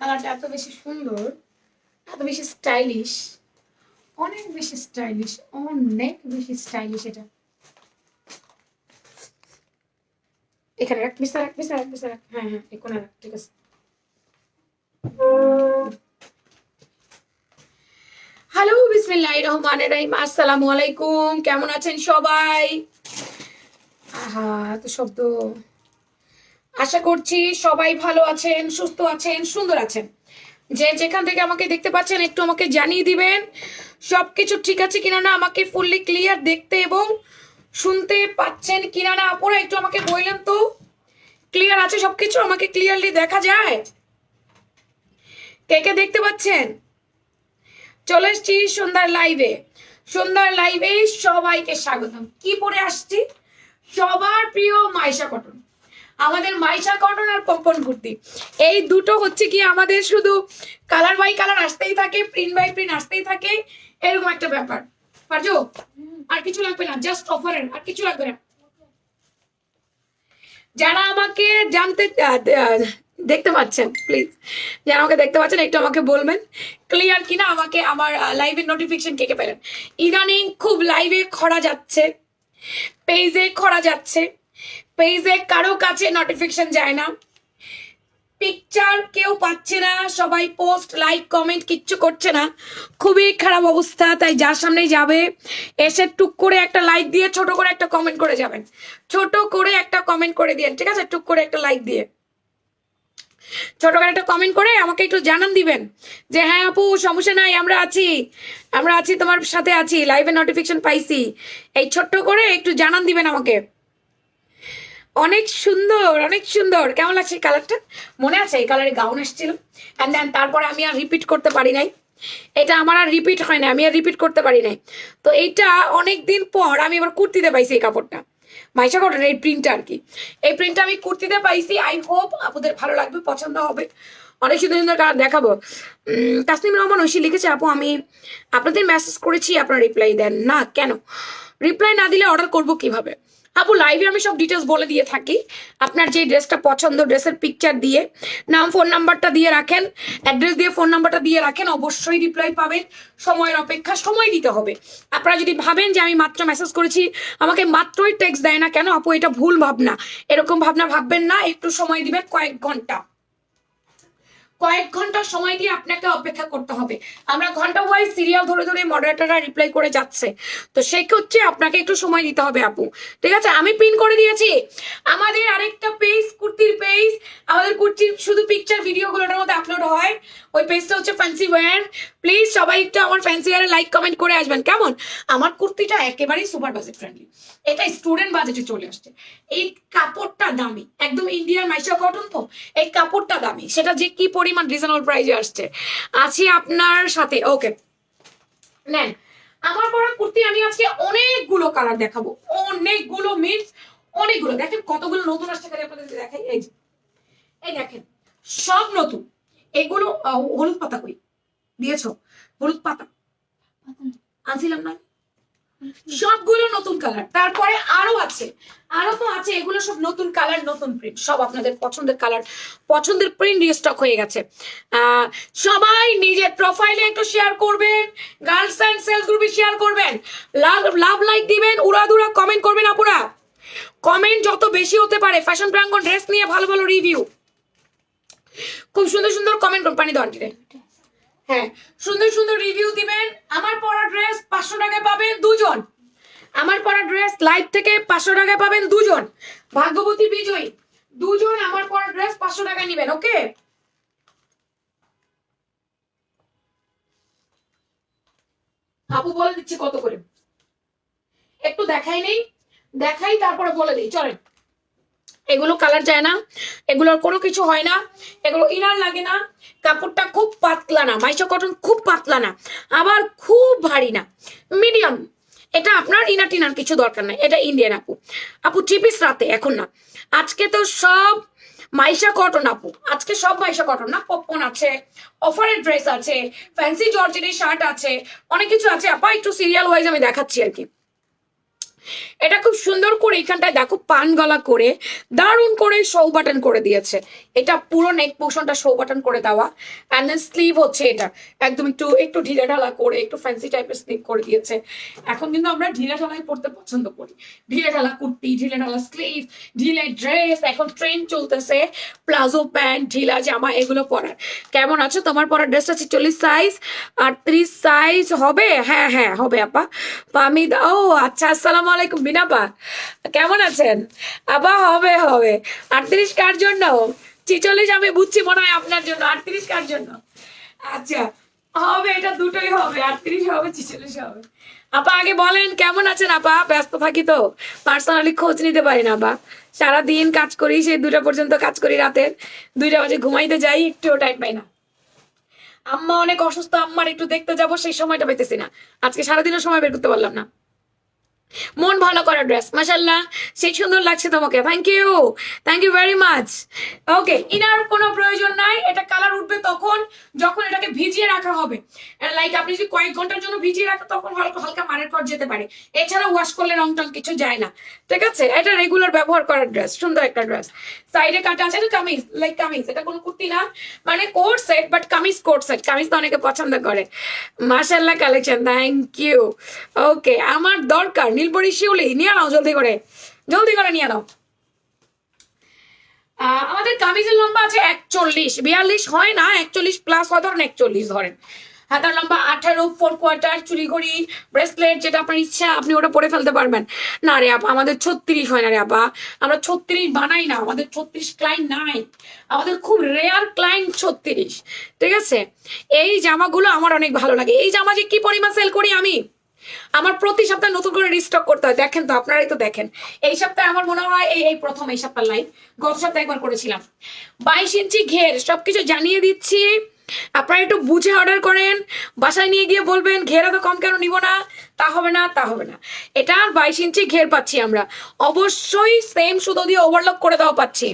কালারটা এত বেশি সুন্দর, এত বেশি স্টাইলিশ, অনেক বেশি স্টাইলিশ, অনেক বেশি স্টাইলিশ। এটা এখানে রাখ, বিস্তার রাখ, বিস্তার রাখ, বিস্তার রাখ। হ্যাঁ হ্যাঁ, এই কোণে রাখ, ঠিক আছে। হ্যালো, বিসমিল্লাহির রহমানির রহিম। আসসালামু আলাইকুম, কেমন আছেন সবাই? আহা, এত শব্দ। আশা করছি সবাই ভালো আছেন, সুস্থ আছেন, সুন্দর আছেন। যে যেখান থেকে আমাকে দেখতে পাচ্ছেন একটু আমাকে জানিয়ে দিবেন সবকিছু ঠিক আছে কিনা, না আমাকে ফুললি ক্লিয়ার দেখতে এবং শুনতে পাচ্ছেন কিনা না। আপনারা একটু আমাকে বললেন তো, ক্লিয়ার আছে সবকিছু? আমাকে ক্লিয়ারলি দেখা যায়? কে কে দেখতে পাচ্ছেন? চলে এসছি সন্ধ্যার লাইভে। সন্ধ্যার লাইভে সবাইকে স্বাগতম। কি পরে আসছি? সবার প্রিয় মাইশা কটন। আমাদের মাইশা কটন আর পম্পন কুর্তি, এই দুটো হচ্ছে কি আমাদের শুধু কালার বাই কালার আসতেই থাকে, প্রিন্ট বাই প্রিন্ট আসতেই থাকে, এরকম একটা ব্যাপার। পারছো? আর কিছু লাগবে না, জাস্ট অফারের, আর কিছু লাগবে না। যারা আমাকে জানতে দেখতে পাচ্ছেন, প্লিজ যারা আমাকে দেখতে পাচ্ছেন একটু আমাকে বলবেন ক্লিয়ার কিনা, আমাকে আমার লাইভের নোটিফিকেশন কে কে পেলেন। ইদানিং খুব লাইভে খরা যাচ্ছে, পেজে খরা যাচ্ছে, পেজে কারো কাছে নোটিফিকেশন যায় না, পিকচার কেউ পাচ্ছে না, সবাই পোস্ট লাইক কমেন্ট কিচ্ছু করছে না, খুবই খারাপ অবস্থা। তাই যার সামনেই যাবে এসে টুক করে একটা লাইক দিয়ে ছোট করে একটা কমেন্ট করে যাবেন, ছোট করে একটা কমেন্ট করে দিয়েন, ঠিক আছে? টুক করে একটা লাইক দিয়ে ছোট করে একটা কমেন্ট করে আমাকে একটু জানান দিবেন যে হ্যাঁ আপু সমস্যা নাই, আমরা আছি, আমরা আছি, তোমার সাথে আছি, লাইভে নোটিফিকেশন পাইছি। এই ছোট্ট করে একটু জানান দিবেন আমাকে। অনেক সুন্দর, অনেক সুন্দর। কেমন লাগছে কালারটা? মনে আছে এই কালারে গাউন এসেছিল, অ্যান্ড দেন তারপরে আমি আর রিপিট করতে পারি নাই। এটা আমার আর রিপিট হয় না, আমি আর রিপিট করতে পারি নাই। তো এইটা অনেক দিন পর আমি এবার কুর্তিতে পাইছি এই কাপড়টা, মাইশা কটনের এই প্রিন্টটা আর কি। এই প্রিন্টটা আমি কুর্তিতে পাইছি। আই হোপ আপনাদের ভালো লাগবে, পছন্দ হবে। অনেক সুন্দর সুন্দর কালার দেখাবো। তাসনিম রহমান ঐশী লিখেছে, আপু আমি আপনাদের মেসেজ করেছি, আপনারা রিপ্লাই দেন না কেন? রিপ্লাই না দিলে অর্ডার করব কিভাবে? আপু লাইভে আমি সব ডিটেলস বলে দিয়ে থাকি। আপনার যে ড্রেসটা পছন্দ, ড্রেসের পিকচার দিয়ে, নাম ফোন নাম্বারটা দিয়ে রাখেন, অ্যাড্রেস দিয়ে ফোন নাম্বারটা দিয়ে রাখেন, অবশ্যই রিপ্লাই পাবেন। সময়ের অপেক্ষা, সময় দিতে হবে। আপনারা যদি ভাবেন যে আমি মাত্র মেসেজ করেছি আমাকে মাত্রই টেক্সট দেয় না কেন, আপু এটা ভুল ভাবনা। এরকম ভাবনা ভাববেন না, একটু সময় দিবেন, কয়েক ঘন্টা, কয়েক ঘন্টা সময় দিয়ে আপনাকে অপেক্ষা করতে হবে। আমরা ঘন্টা ওয়াইজ সিরিয়াল ধরে ধরে মডারেটররা রিপ্লাই করে যাচ্ছে, তো সেক্ষেত্রে আপনাকে একটু সময় দিতে হবে আপু, ঠিক আছে? আমি পিন করে দিয়েছি আমাদের আরেকটা পেজ, কুর্তির পেজ। আমাদের কুর্তির শুধু পিকচার ভিডিওগুলোর মধ্যে আপলোড হয়, ওই পেজটা হচ্ছে ফ্যান্সি ওয়্যার। প্লিজ সবাই একটু আমার ফ্যান্সি ওয়্যারে লাইক কমেন্ট করে আসবেন কেমন? আমার কুর্তিটা একেবারেই সুপার বাজেট ফ্রেন্ডলি, এটা স্টুডেন্ট বাজেটে চলে আসছে। এই কাপড়টা দামি, একদম ইন্ডিয়ান মাইশা কটন, তো এই কাপড়টা দামি, সেটা যে কি পরিমাণ রিজনেবল প্রাইসে আসছে। আছি আপনার সাথে, ওকে নেন। আমার পরা কুর্তি আমি আজকে অনেকগুলো কালার দেখাবো, অনেকগুলো মিন্স অনেকগুলো। দেখেন কতগুলো নতুন আসছে, খালি আপনাদের দেখাই। এই যে এই দেখেন সব নতুন। এগুলো হলুদ পাতা কই দিয়েছো? হলুদ পাতা আনছিলাম না, সবগুলো নতুন কালার। তারপরে আরো আছে, আরো তো আছে, এগুলো সব নতুন কালার, নতুন প্রিন্ট, সব আপনাদের পছন্দের কালার, পছন্দের প্রিন্ট রিস্টক হয়ে গেছে। সবাই নিজের প্রোফাইলে একটু শেয়ার করবেন, গার্লস অ্যান্ড সেলস গ্রুপে শেয়ার করবেন, লাভ লাইক দিবেন, উড়াদুরা কমেন্ট করবেন আপুরা। কমেন্ট যত বেশি হতে পারে, ফ্যাশন প্রাঙ্গন ড্রেস নিয়ে ভালো ভালো রিভিউ, খুব সুন্দর সুন্দর কমেন্ট, পানি দেওয়ান রে, হ্যাঁ সুন্দর সুন্দর রিভিউ দিবেন। আমার পরা ড্রেস 500 টাকায় পাবেন দুজন, আমার পরা ড্রেস লাইভ থেকে 500 টাকায় পাবেন দুজন, ভাগ্যবতী বিজয়ী দুজন আমার পরা ড্রেস 500 টাকায় নিবেন, ওকে? আপু বলে দিচ্ছি কত করে, একটু দেখাই নেই, দেখাই তারপরে বলে দিই, চলেন। এগুলো কালার যায় না, এগুলোর কোনো কিছু হয় না, এগুলো ইনার লাগে না, কাপড়টা খুব পাতলা না, মাইশা কটন খুব পাতলা না, আবার খুব ভারী না, মিডিয়াম। এটা আপনার ইনার টিনার কিছু দরকার নাই, এটা ইন্ডিয়ান আপু। আপু চিপিস রাতে, এখন না, আজকে তো সব মাইশা কটন আপু, আজকে সব মাইশা কটন না, পপকর্ন আছে, অফারের ড্রেস আছে, ফ্যান্সি জর্জেটের শার্ট আছে, অনেক কিছু আছে আপা, একটু সিরিয়াল ওয়াইজ আমি দেখাচ্ছি আর কি। এটা খুব সুন্দর করে এখানটায় দেখো পান গলা করে দারুণ করে শো বাটন করে দিয়েছে। এটা পুরো নেক পোর্শনটা শো বাটন করে দেওয়া, অ্যান্ড দেন স্লিভ হচ্ছে এটা একদম একটু একটু ঢিলে ঢালা করে একটু ফ্যান্সি টাইপের স্লিভ করে দিয়েছে। এখন কিন্তু আমরা ঢিলে ঢালাই পড়তে পছন্দ করি, ঢিলে ঢালা কুর্তি, ঢিলে ঢালা স্লিভ, ঢিলে ড্রেস, এখন ট্রেন্ড চলতেছে প্লাজো প্যান্ট, ঢিলা জামা এগুলো পরার। কেমন আছো? তোমার পরার ড্রেসটা 46 সাইজ, 38 সাইজ হবে? হ্যাঁ হ্যাঁ হবে আপা। পামিদ, ও আচ্ছা, আসসালামু আলাইকুম বিনাপা, কেমন আছেন আপা? হবে হবে। 38 কার জন্য? 46 আমি বুঝছি, মনে হয় আপনার জন্য। 38 কার জন্য? আচ্ছা হবে, এটা দুটোই হবে, 38 হবে 46 হবে। আপা আগে বলেন কেমন আছেন আপা? ব্যস্ত থাকি তো পার্সোনালি খোঁজ নিতে পারি না আপা, সারাদিন কাজ করি, সেই 2টা পর্যন্ত কাজ করি, রাতের 2টা বাজে ঘুমাইতে যাই, একটুও টাইম পাই না। আম্মা অনেক অসুস্থ, আম্মার একটু দেখতে যাব, সেই সময়টা পাইতেছি না, আজকে সারাদিনও সময় বের করতে পারলাম না। মন ভালো করা ড্রেস, মাশাল্লাহ, সেই সুন্দর লাগছে তোমাকে, thank you very much. Okay, inner কোনো প্রয়োজন নাই, এটা কালার উঠবে তখন যখন এটাকে ভিজিয়ে রাখা হবে। লাইক আপনি যদি কয়েক ঘন্টার জন্য ভিজিয়ে রাখেন তখন হালকা হালকা মারের কর যেতে পারে, এছাড়া ওয়াশ করলে রং টং কিছু যায় না, ঠিক আছে? এটা রেগুলার ব্যবহার করার ড্রেস, সুন্দর একটা ড্রেস। সাইডে কাটা আছে, এটা কামিজ, লাইক কামিজ, এটা কোনো কুর্তি না, মানে coat set, but kameez coat set, kameez তো অনেকে পছন্দ করে। মাশাল্লাহ কালেকশন, থ্যাংক ইউ। ওকে, আমার দরকার নীলপরি শিউলি, নিয়ে নাও জলদি করে, জলদি করে নিয়ে নাও। আমাদের কামিজের লম্বা আছে 41, 42 হয় না, 41 প্লাস হয়, ধরেন 41 ধরেন। হাতার লম্বা 18, 4 কোয়ার্টার, চুড়ি ঘড়ি, ব্রেসলেট, যেটা আপনার ইচ্ছা আপনি ওটা পরে ফেলতে পারবেন। না রে আপা, আমাদের 36 হয় না রে আপা, আমরা 36 বানাই না, আমাদের 36 ক্লায়েন্ট নাই, আমাদের খুব রেয়ার ক্লায়েন্ট 36, ঠিক আছে? এই জামাগুলো আমার অনেক ভালো লাগে, এই জামা যে কি পরিমাণ সেল করি আমি, আমার প্রতি সপ্তাহে নতুন করে রিস্টক করতে হয়। দেখেন তো, আপনারাই তো দেখেন, এই সপ্তাহে আমার মনে হয় এই প্রথম এই সপ্তাহ লাইভ, গত সপ্তাহে একবার করেছিলাম। 22 ইঞ্চি ঘের, সবকিছু জানিয়ে দিচ্ছি, আপনারা একটু বুঝে অর্ডার করেন, বাসায় নিয়ে গিয়ে বলবেন ঘের এত কম কেন নিব না, তা হবে না, তা হবে না। এটা 22 ইঞ্চি ঘের পাচ্ছি আমরা, অবশ্যই সেম সুতো দিয়ে ওভারলক করে দেওয়া পাচ্ছি,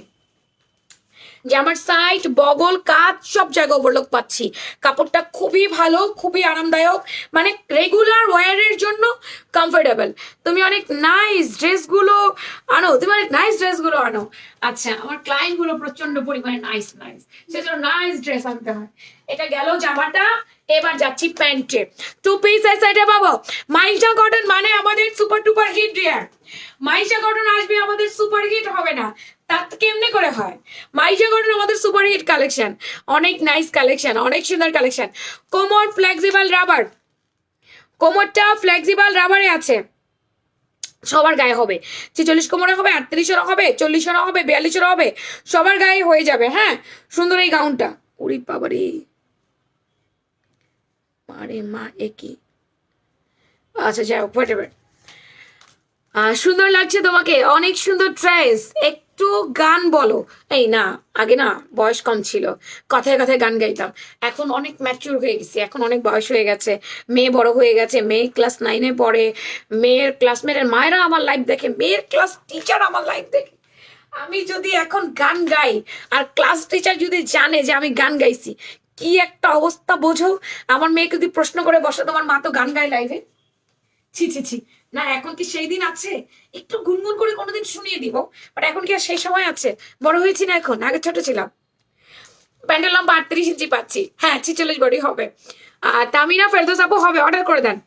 যে আমার সাইড বগল কাজ সব জায়গায় ওভারলক পাচ্ছি। কাপড়টা খুবই ভালো, খুবই আরামদায়ক, মানে রেগুলার ওয়ারের জন্য কমফোর্টেবল। তুমি অনেক নাইস ড্রেসগুলো আনো, তুমি অনেক নাইস ড্রেসগুলো আনো। আচ্ছা, আমার ক্লায়েন্ট গুলো প্রচন্ড পরিমাণে নাইস, সেজন্য নাইস ড্রেস আনতে হয়। এটা গেল জামাটা, এবার যাচ্ছি প্যান্টে। 2 পিস সাইডে পাবো। মাইশা কটন মানে আমাদের super duper hit rare, Maisha cotton আসবে আমাদের সুপার হিট হবে না, তা কেমনে করে হয়? মাইশা কটন আমাদের সুপার হিট কালেকশন, অনেক নাইস কালেকশন, অনেক সুন্দর কালেকশন। কোমর ফ্লেক্সিবল রাবার, কোমরটা ফ্লেক্সিবল রাবারে আছে, সবার গায়ে হবে। 46 কোমরে হবে, 38-এরও হবে, 40-এরও হবে, 42-এরও হবে, সবার গায়ে হয়ে যাবে। হ্যাঁ, সুন্দর এই গাউনটা, উরি বাবারে, মারে মা একই, আচ্ছা যাই হোক, সুন্দর লাগছে তোমাকে, অনেক সুন্দর ড্রেস। একটু গান বলো। এই না, আগে না বয়স কম ছিল, কথায় কথায় গান গাইতাম, এখন অনেক ম্যাচিউর হয়ে গেছি, এখন অনেক বয়স হয়ে গেছে, মেয়ে বড় হয়ে গেছে, মেয়ে ক্লাস 9-এ পড়ে, মেয়ের ক্লাসমেটের মায়েরা আমার লাইফ দেখে, মেয়ের ক্লাস টিচার আমার লাইফ দেখে। আমি যদি এখন গান গাই আর ক্লাস টিচার যদি জানে যে আমি গান গাইছি, কি একটা অবস্থা বোঝো। আমার মেয়েকে যদি প্রশ্ন করে বসে, তোমার মা তো গান গায় লাইভে, ছি ছি ছি, না এখন কি সেই দিন আছে? একটু গুনগুন করে কোনোদিন শুনিয়ে দিব, বাট এখন কি আর সেই সময় আছে? বড় হয়েছি না এখন, আগে ছোট ছিলাম। প্যান্টের লম্বা 38 ইঞ্চি পাচ্ছি, হ্যাঁ 46 বডি হবে। আর তামিনা ফেরদৌস আপু হবে, অর্ডার করে দেন।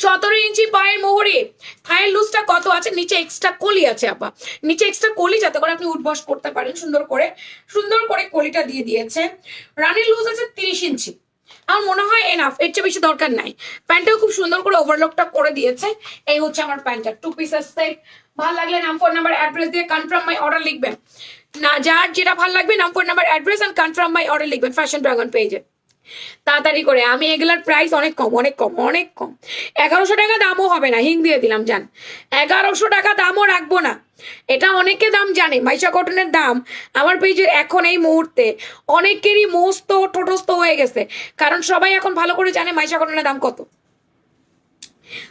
17 ইঞ্চি পায়ের মোহরে, থায়ের লুজটা কত আছে? নিচে এক্সট্রা কলি আছে আপা, নিচে এক্সট্রা কলি, যাতে করে আপনি উঠবস করতে পারেন সুন্দর করে, সুন্দর করে কলিটা দিয়ে দিয়েছে। রানির লুজ আছে 30 ইঞ্চি, আমার মনে হয় এনাফ, এর চেয়ে বেশি দরকার নাই। প্যান্টটাও খুব সুন্দর করে ওভারলকটা করে দিয়েছে। এই হচ্ছে আমার প্যান্টটা, 2 পিসের সেট। ভালো লাগলে নাম, ফোন নাম্বার, অ্যাড্রেস দিয়ে কনফার্ম মাই অর্ডার লিখবেন। না, যার যেটা ভালো লাগবে নাম, phone number, address and confirm my order লিখবেন ফ্যাশন ড্রাগন পেজে, তাড়াতাড়ি করে। আমি এগুলার প্রাইস অনেক কম, অনেক কম, অনেক কম। 1100 টাকা দামও হবে না, হিং দিয়ে দিলাম জান, 1100 টাকা দামও রাখবো না। এটা অনেকে দাম জানে, মাইশা কটনের দাম আমার পেজে এখন এই মুহূর্তে অনেকেরই মস্ত ঠোঁটস্থ হয়ে গেছে, কারণ সবাই এখন ভালো করে জানে মাইশা কটনের দাম কত।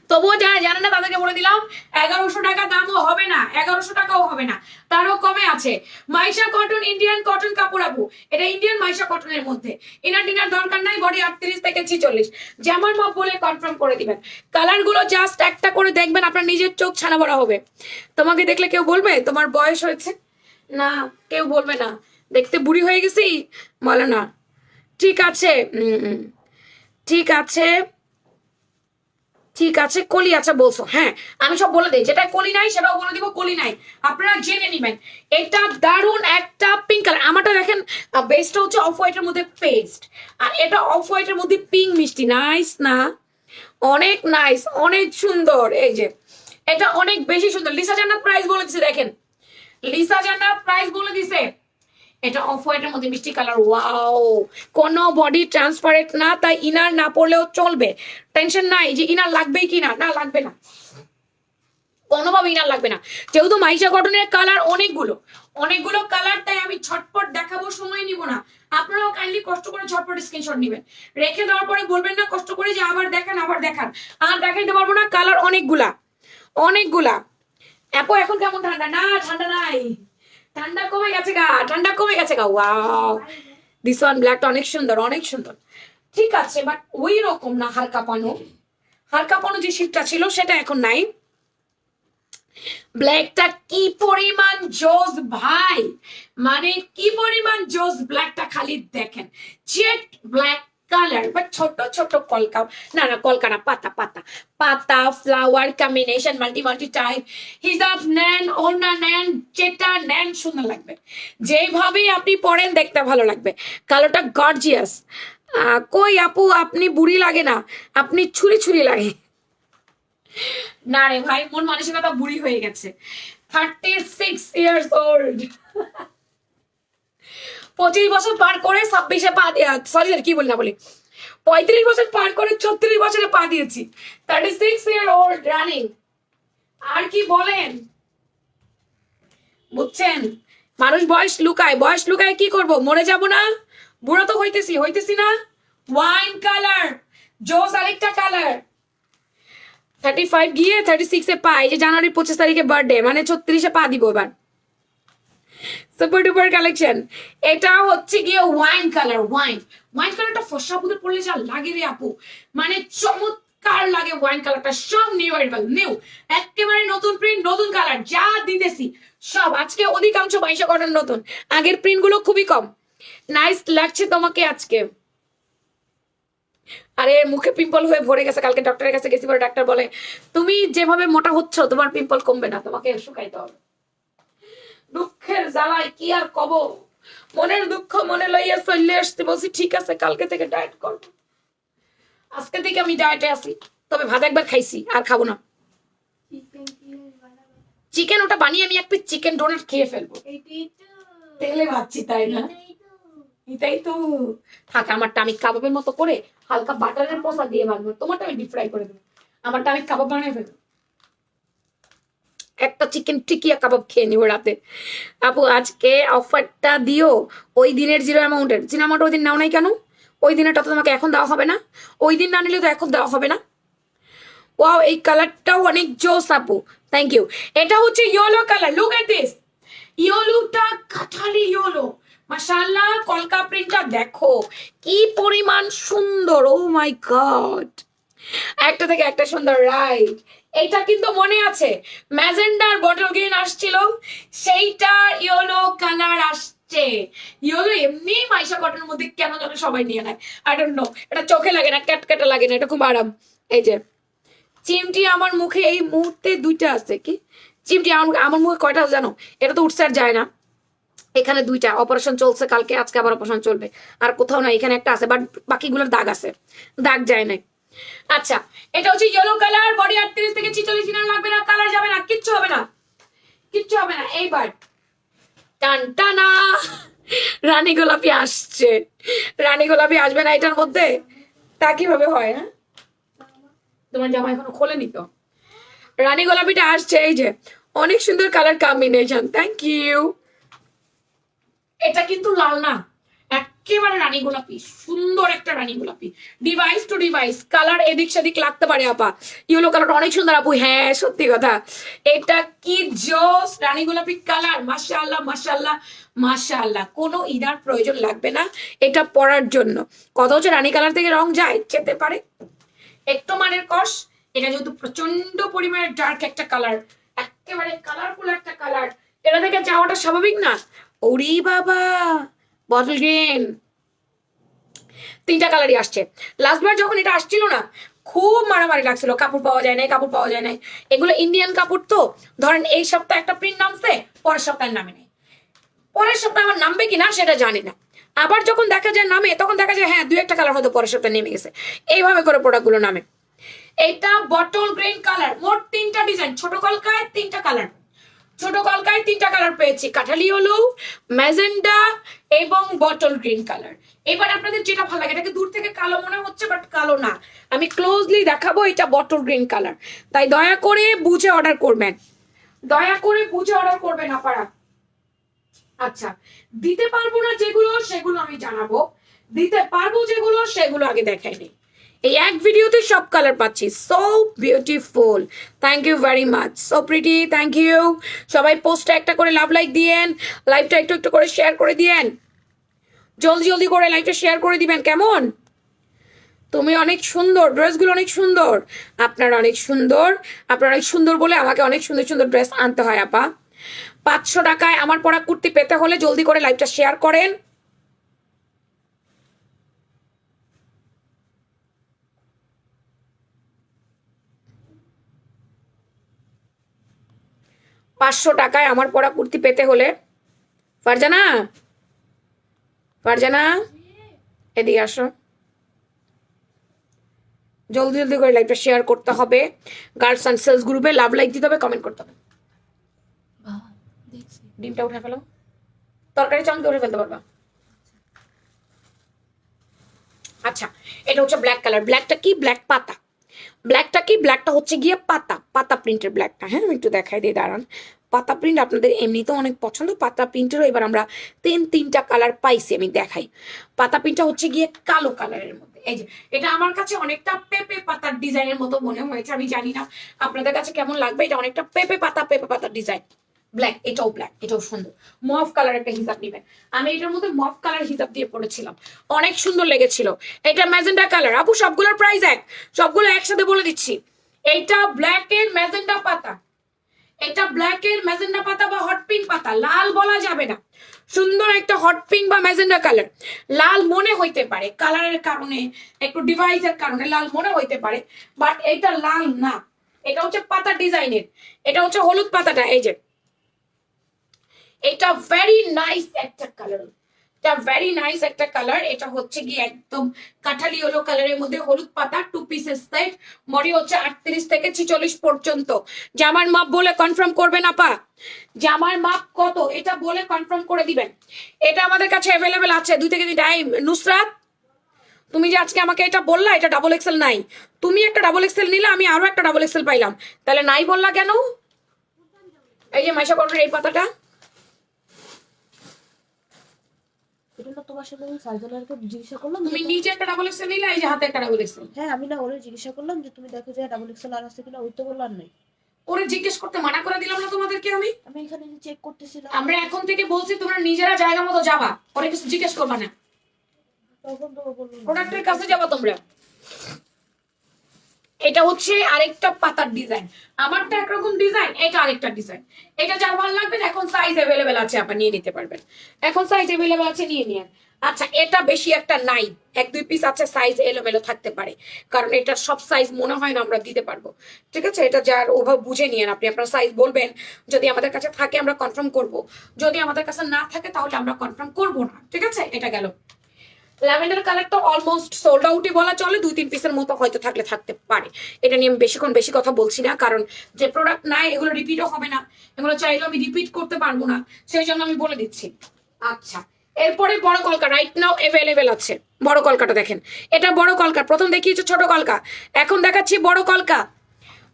তবুও যারা জানে না তাদেরকে বলে দিলাম, 1100 টাকা দামও হবে না, 1100 টাকাও হবে না, তারও কমে আছে। মাইশা কটন, ইন্ডিয়ান কটন কাপড় আপু, এটা ইন্ডিয়ান মাইশা কটনের মধ্যে। ইনার টিনার দরকার নাই, বডি 38 থেকে 46, যেমন মাপ বলে কনফার্ম করে দিবেন। কালার গুলো জাস্ট একটা করে দেখবেন, আপনার নিজের চোখ ছানা বড়া হবে। তোমাকে দেখলে কেউ বলবে তোমার বয়স হয়েছে? না, কেউ বলবে না। দেখতে বুড়ি হয়ে গেছি বলে না। ঠিক আছে, ঠিক আছে, ঠিক আছে, কলি আছে বলছো, হ্যাঁ আমি সব বলে দিই, যেটা কলি নাই সেটাও বলে দিব, কলি নাই আপনারা জেনে নিবেন। এটা দারুন একটা পিঙ্ক কালার, আমারটা দেখেন বেসটা হচ্ছে অফ হোয়াইটের মধ্যে পেস্ট, আর এটা অফ হোয়াইটের মধ্যে পিঙ্ক মিষ্টি, নাইস না? অনেক নাইস, অনেক সুন্দর। এই যে এটা অনেক বেশি সুন্দর। লিসা জান্নাত প্রাইস বলে দিছে, দেখেন লিসা জান্নাত প্রাইস বলে দিছে। এটা অফ হোয়াইটের মধ্যে মিষ্টি কালার, ওয়াও, কোনো বডি ট্রান্সপারেন্ট না, তাই ইনার না পড়লেও চলবে, টেনশন নাই যে ইনার লাগবেই কিনা, না লাগবে না, কোনোভাবে ইনার লাগবে না। যেহেতু মাইশা কটনের কালার অনেকগুলো, অনেকগুলো কালার, তাই আমি ঝটপট দেখাবো, সময় নিব না। আপনারাও কাইন্ডলি কষ্ট করে ঝটপট স্ক্রিনশট নেবেন, রেখে দেওয়ার পরে বলবেন না কষ্ট করে যে আবার দেখান আবার দেখান, আর দেখাইতে পারবো না, কালার অনেকগুলা অনেকগুলা। আপু এখন কেমন ঠান্ডা? না ঠান্ডা নাই, ঠান্ডা কমে গেছে গা, ঠান্ডা কমে গেছে গা। ওয়াও, দিস ওয়ান ব্ল্যাকটা অনেক সুন্দর, অনেক সুন্দর। ঠিক আছে, বাট ওই রকম না, হালকা পানো, হালকা পানো যে শীতটা ছিল সেটা এখন নাই। ব্ল্যাকটা কি পরিমাণ জোস ভাই, মানে কি পরিমাণ জোস ব্ল্যাকটা, খালি দেখেন, জেট ব্ল্যাক কালার, বাট ছোট ছোট কলকা, না না কলকা না, পাতা পাতা পাতা, flower combination, multi multi type, হিজাব নেন, ওড়না নেন, যেটা নেন সুন্দর লাগবে, যেভাবেই আপনি পরেন দেখতে ভালো লাগবে। কালোটা গর্জিয়াস। কই আপু আপনি বুড়ি লাগে না, আপনি ছুরি ছুরি লাগে। না রে ভাই, মন মানসিকতা বুড়ি হয়ে গেছে। 36 ইয়ার্স ওল্ড, 25 বছর পার করে 26-এ পা দিয়ে, সরি কি বলি না বলি, 35 বছর পার করে 36 বছরে পা দিয়েছি। 36 ইয়ার ওল্ড রানিং, আর কি বলেন? বুঝছেন, মানুষ বয়স লুকায়, বয়স লুকায় কি করব, মরে যাব না? বুড়ো তো হইতেছি, হইতেছি না? ওয়াইন কালার, জোস আরেকটা কালার। 35 গিয়ে 36-এ পা, এই যে জানুয়ারি 25 তারিখে বার্থডে, মানে 36-এ পা দিব এবার। Super duper collection. এটা হচ্ছে গিয়ে ওয়াইন কালার, ওয়াইন ওয়াইন কালারটা ফর্সা বুধে পড়লে যা লাগে রে আপু, মানে চমৎকার লাগে ওয়াইন কালারটা। সব নিউ অ্যারাইভাল, নিউ, একেবারে নতুন প্রিন্ট, নতুন কালার, যা দিতেছি সব আজকে অধিকাংশ মাইশা কটন নতুন, আগের প্রিন্ট গুলো খুবই কম। নাইস লাগছে তোমাকে আজকে। আরে মুখে পিম্পল হয়ে ভরে গেছে, কালকে ডক্টরের কাছে গেছি, বলে ডাক্তার বলে তুমি যেভাবে মোটা হচ্ছ তোমার পিম্পল কমবে না, তোমাকে শুকাইতে হবে। দুঃখের জ্বালায় কি আর কব, মনের দুঃখ মনে লইয়া চলে আসতে বলছি, ঠিক আছে কালকে থেকে ডায়েট করব। আজকে থেকে আমি ডায়েটে আছি, তবে ভাত একবার খাইছি, আর খাবো না। চিকেন ওটা বানিয়ে আমি এক পিস চিকেন ডোনাট খেয়ে ফেলবো, তেলে ভাবছি, তাই না? এটাই তো থাক, আমারটা আমি কাবাবের মতো করে হালকা বাটারের পোসা দিয়ে বানাবো, তোমারটা আমি ডিপ ফ্রাই করে দেবো, আমারটা আমি কাবাব বানিয়ে ফেলবো, একটা চিকেন টিকিয়া কাবাব খেয়ে নিব রাতে। আপু আজকে অফারটা দিও, ওই দিনের জিরো অ্যামাউন্টের, জিরো অ্যামাউন্ট ওই দিন নাও নাই কেন? ওই দিনেরটা তো তোমাকে এখন দেওয়া হবে না, ওই দিন না নিলে তো এখন দেওয়া হবে না। ওয়াও, এই কালারটাও অনেক জোস আপু, থ্যাংক ইউ। এটা হচ্ছে yellow colour, look at this, ইয়েলোটা কাঠালি ইয়েলো, মাশাআল্লাহ। কলকা প্রিন্টটা দেখো কি পরিমাণ সুন্দর, ও মাই গড, একটা থেকে একটা সুন্দর, রাইট? এটা কিন্তু মনে আছে ম্যাজেন্ডার বটল গ্রিন আসছিল, সেইটা ইয়েলো কালার আসছে। ইয়েলো এমনি মাইশা কটনের মধ্যে কেন যেন সবাই নিয়ে নেয়, আই ডোন্ট নো, এটা চোখে লাগে না, ক্যাটক্যাটা লাগে না, এটা খুব আরাম। এই যে চিমটি আমার মুখে এই মুহূর্তে দুইটা আছে, কি চিমটি আমার মুখে কয়টা জানো? এটা তো উঠছে আর যায় না, এখানে দুইটা, অপারেশন চলছে কালকে, আজকে আবার অপারেশন চলবে, আর কোথাও না, এখানে একটা আছে, বাট বাকিগুলোর দাগ আছে, দাগ যায় নাই। আচ্ছা, এটা হচ্ছে ইয়েলো কালার, বডি 38 থেকে 46 ইনার লাগবে না, কালার যাবে না, কিচ্ছু হবে না, কিচ্ছু হবে না। এইবার টান টানা রানী গোলাপি আসছে, রানী গোলাপি আসবে না এটার মধ্যে? তা কিভাবে হয়? হ্যাঁ, তোমার জামা এখনো খোলেনি তো। রানী গোলাপিটা আসছে, এই যে অনেক সুন্দর কালার কম্বিনেশন, থ্যাংক ইউ। এটা কিন্তু লাল না, একেবারে রানী গোলাপি, সুন্দর একটা রানী গোলাপি, ডিভাইস টু ডিভাইস, কালার এদিক সেদিক লাগতে পারে আপা। ইয়েলো কালারটা অনেক সুন্দর আপু, হ্যাঁ সত্যি কথা। এটা কি জোস রানী গোলাপি কালার, মাশাআল্লাহ মাশাআল্লাহ মাশাআল্লাহ। কোনো ইনার প্রয়োজন লাগবে না এটা পরার জন্য। কথা হচ্ছে রানী কালার থেকে রং যায় যেতে পারে, একটু মানের কষ। এটা যেহেতু প্রচন্ড পরিমাণে ডার্ক একটা কালার, একেবারে কালারফুল একটা কালার, এটা থেকে যাওয়াটা স্বাভাবিক না। ওরে বাবা, বটল গ্রিন, তিনটা কালারই আসছে। লাস্টবার যখন এটা আসছিল না, খুব মারামারি লাগছিল, কাপড় পাওয়া যায় নাই, কাপড় পাওয়া যায় নাই। এগুলো ইন্ডিয়ান কাপড় তো, ধরেন এই সপ্তাহে একটা প্রিন্ট নামছে, পরের সপ্তাহে নামে নেই, পরের সপ্তাহে আমার নামবে কিনা সেটা জানি না। আবার যখন দেখা যায় নামে, তখন দেখা যায় হ্যাঁ দুই একটা কালার হয়তো পরের সপ্তাহে নেমে গেছে। এইভাবে করে প্রোডাক্টগুলো নামে। এটা বটল গ্রিন কালার, মোট তিনটা ডিজাইন, ছোট কলকায় তিনটা কালার, ছোট কলকায় তিনটা কালার পেয়েছি, কাঠালি হলো, ম্যাজেন্ডা এবং বটল গ্রিন কালার। এবার আপনাদের যেটা ভালো লাগে, এটাকে দূর থেকে কালো মনে হচ্ছে বাট কালো না, আমি ক্লোজলি দেখাবো, এটা বটল গ্রিন কালার। তাই দয়া করে বুঝে অর্ডার করবেন, দয়া করে বুঝে অর্ডার করবেন আপনারা। আচ্ছা, দিতে পারবো না যেগুলো সেগুলো আমি জানাবো, দিতে পারবো যেগুলো সেগুলো আগে দেখাইনি। এই এক ভিডিওতে সব কালার পাচ্ছি, so beautiful, thank you very much, so pretty, thank you. সবাই পোস্টটা একটা করে লাভ লাইক দিয়েন, লাইভটা একটু একটু করে শেয়ার করে দিয়েন, জলদি জলদি করে লাইভটা শেয়ার করে দিবেন কেমন। তুমি অনেক সুন্দর, ড্রেসগুলো অনেক সুন্দর, আপনারা অনেক সুন্দর, আপনারা অনেক সুন্দর বলে আমাকে অনেক সুন্দর সুন্দর ড্রেস আনতে হয় আপা। 500 টাকায় আমার পরা কুর্তি পেতে হলে জলদি করে লাইভটা শেয়ার করেন। $500 আমার পরা কুর্তি পেতে হলে, ফারজানা, ফারজানা এদিকে আসো, জলদি জলদি করে লাইভটা শেয়ার করতে হবে, গার্লস অ্যান্ড সেলস গ্রুপে লাভ লাইক দিতে হবে, কমেন্ট করতে হবে। ডিমটা উঠে ফেলো, তরকারি চামচ উঠে ফেলতে পারবা। আচ্ছা, এটা হচ্ছে ব্ল্যাক কালার, ব্ল্যাকটা কি, ব্ল্যাক পাতা, ব্ল্যাকটা কি, ব্ল্যাকটা হচ্ছে গিয়ে পাতা, পাতা প্রিন্টের ব্ল্যাকটা। হ্যাঁ আমি একটু দেখাই দিই, দাঁড়ান। পাতা প্রিন্ট আপনাদের এমনিতেও অনেক পছন্দ, পাতা প্রিন্টেরও এবার আমরা তিনটা কালার পাইছি, আমি দেখাই। পাতা প্রিন্টটা হচ্ছে গিয়ে কালো কালারের মধ্যে, এই যে এটা আমার কাছে অনেকটা পেঁপে পাতার ডিজাইনের মতো মনে হয়েছে, আমি জানি না আপনাদের কাছে কেমন লাগবে। এটা অনেকটা পেঁপে পাতার ডিজাইন, ব্ল্যাক, এটাও ব্ল্যাক, এটাও সুন্দর। মফ কালার একটা হিসাব নিবেন, আমি এটার মধ্যে মফ কালার হিসাব দিয়ে পড়েছিলাম, অনেক সুন্দর লেগেছিল। এটা ম্যাজেন্ডা কালার, আপু সবগুলোর প্রাইস এক, সবগুলো একসাথে বলে দিচ্ছি। এইটা ব্ল্যাক এর ম্যাজেন্ডা পাতা, এটা ব্ল্যাক এর ম্যাজেন্ডা পাতা বা হট পিঙ্ক পাতা, লাল বলা যাবে না, সুন্দর একটা হট পিঙ্ক বা ম্যাজেন্ডা কালার। লাল মনে হইতে পারে কালারের কারণে, একটু ডিভাইসের কারণে লাল মনে হইতে পারে, বাট এটা লাল না, এটা হচ্ছে পাতা ডিজাইনের, এটা হচ্ছে হলুদ পাতাটা, এই যে এটা ভেরি নাইস একটা কালার, এটা ভেরি নাইস একটা কালার। এটা হচ্ছে কি একদম কাঠালি হলো কালারের মধ্যে হলুদ পাতা, 2 পিসের সেট, বডি হচ্ছে 38 থেকে 46 পর্যন্ত। জামার মাপ বলে কনফার্ম করবেন আপা, জামার মাপ কত এটা বলে কনফার্ম করে দিবেন। এটা আমাদের কাছে অ্যাভেলেবেল আছে 2 থেকে 3 টাইম। নুসরাত, তুমি যে আজকে আমাকে এটা বললা, এটা ডাবল এক্সেল নাই, তুমি একটা ডাবল এক্সেল নিলে, আমি আরো একটা ডাবল এক্সেল পাইলাম, তাহলে নাই বললা কেন? এই যে মাইশা কটনের এই পাতাটা, তোমার সাথে আমি সার্জনারকে জিজ্ঞাসা করলাম, তুমি নিজে একটা ডাবল এক্সেল নিলে, এই যে হাতে একটা ডাবল এক্সেল। হ্যাঁ আমি না ওরে জিজ্ঞাসা করলাম যে তুমি দেখো যে ডাবল এক্সেল আর আছে কিনা, ওই তো বললাম নাই। ওরে জিজ্ঞেস করতে মানা করে দিলাম না তোমাদেরকে আমি? আমি এখানে যে চেক করতেছিলাম, আমরা এখন থেকে বলছি তোমরা নিজেরা জায়গা মতো যাবা, ওরে কিছু জিজ্ঞেস করবা না, তখন তো বললো প্রোডাক্টের কাছে যাবা তোমরা। এটা হচ্ছে আরেকটা পাতার ডিজাইন, আমারটা একরকম ডিজাইন, এটা আরেকটা ডিজাইন। এটা যার ভালো লাগবে, এখন সাইজ অ্যাভেলেবেল আছে, আপনি নিয়ে নিতে পারবেন, এখন সাইজ অ্যাভেলেবেল আছে, নিয়ে নিন। আচ্ছা, এটা বেশি একটা নাই, 1-2 পিস আছে, সাইজ এলোমেলো থাকতে পারে, কারণ এটা সব সাইজ মনে হয় না আমরা দিতে পারবো, ঠিক আছে? এটা যার ওভাবে বুঝে নিয়েন, আপনি আপনার সাইজ বলবেন, যদি আমাদের কাছে থাকে আমরা কনফার্ম করব, যদি আমাদের কাছে না থাকে তাহলে আমরা কনফার্ম করব না, ঠিক আছে? এটা গেল। ল্যাভেন্ডার কালারটা অলমোস্ট সোল্ড আউটই বলা চলে, 2-3 পিসের মতো হয়তো থাকলে থাকতে পারে। এটা নিয়ে আমি বেশি কথা বলছি না, কারণ যে প্রোডাক্ট নাই এগুলো রিপিটও হবে না, এগুলো চাইলেও আমি রিপিট করতে পারবো না, সেই জন্য আমি বলে দিচ্ছি। আচ্ছা, এরপরে বড় কলকা রাইট নাও অ্যাভেলেবেল আছে, বড় কলকাটা দেখেন, এটা বড় কলকা, প্রথম দেখিয়েছে ছোট কলকা, এখন দেখাচ্ছি বড় কলকা।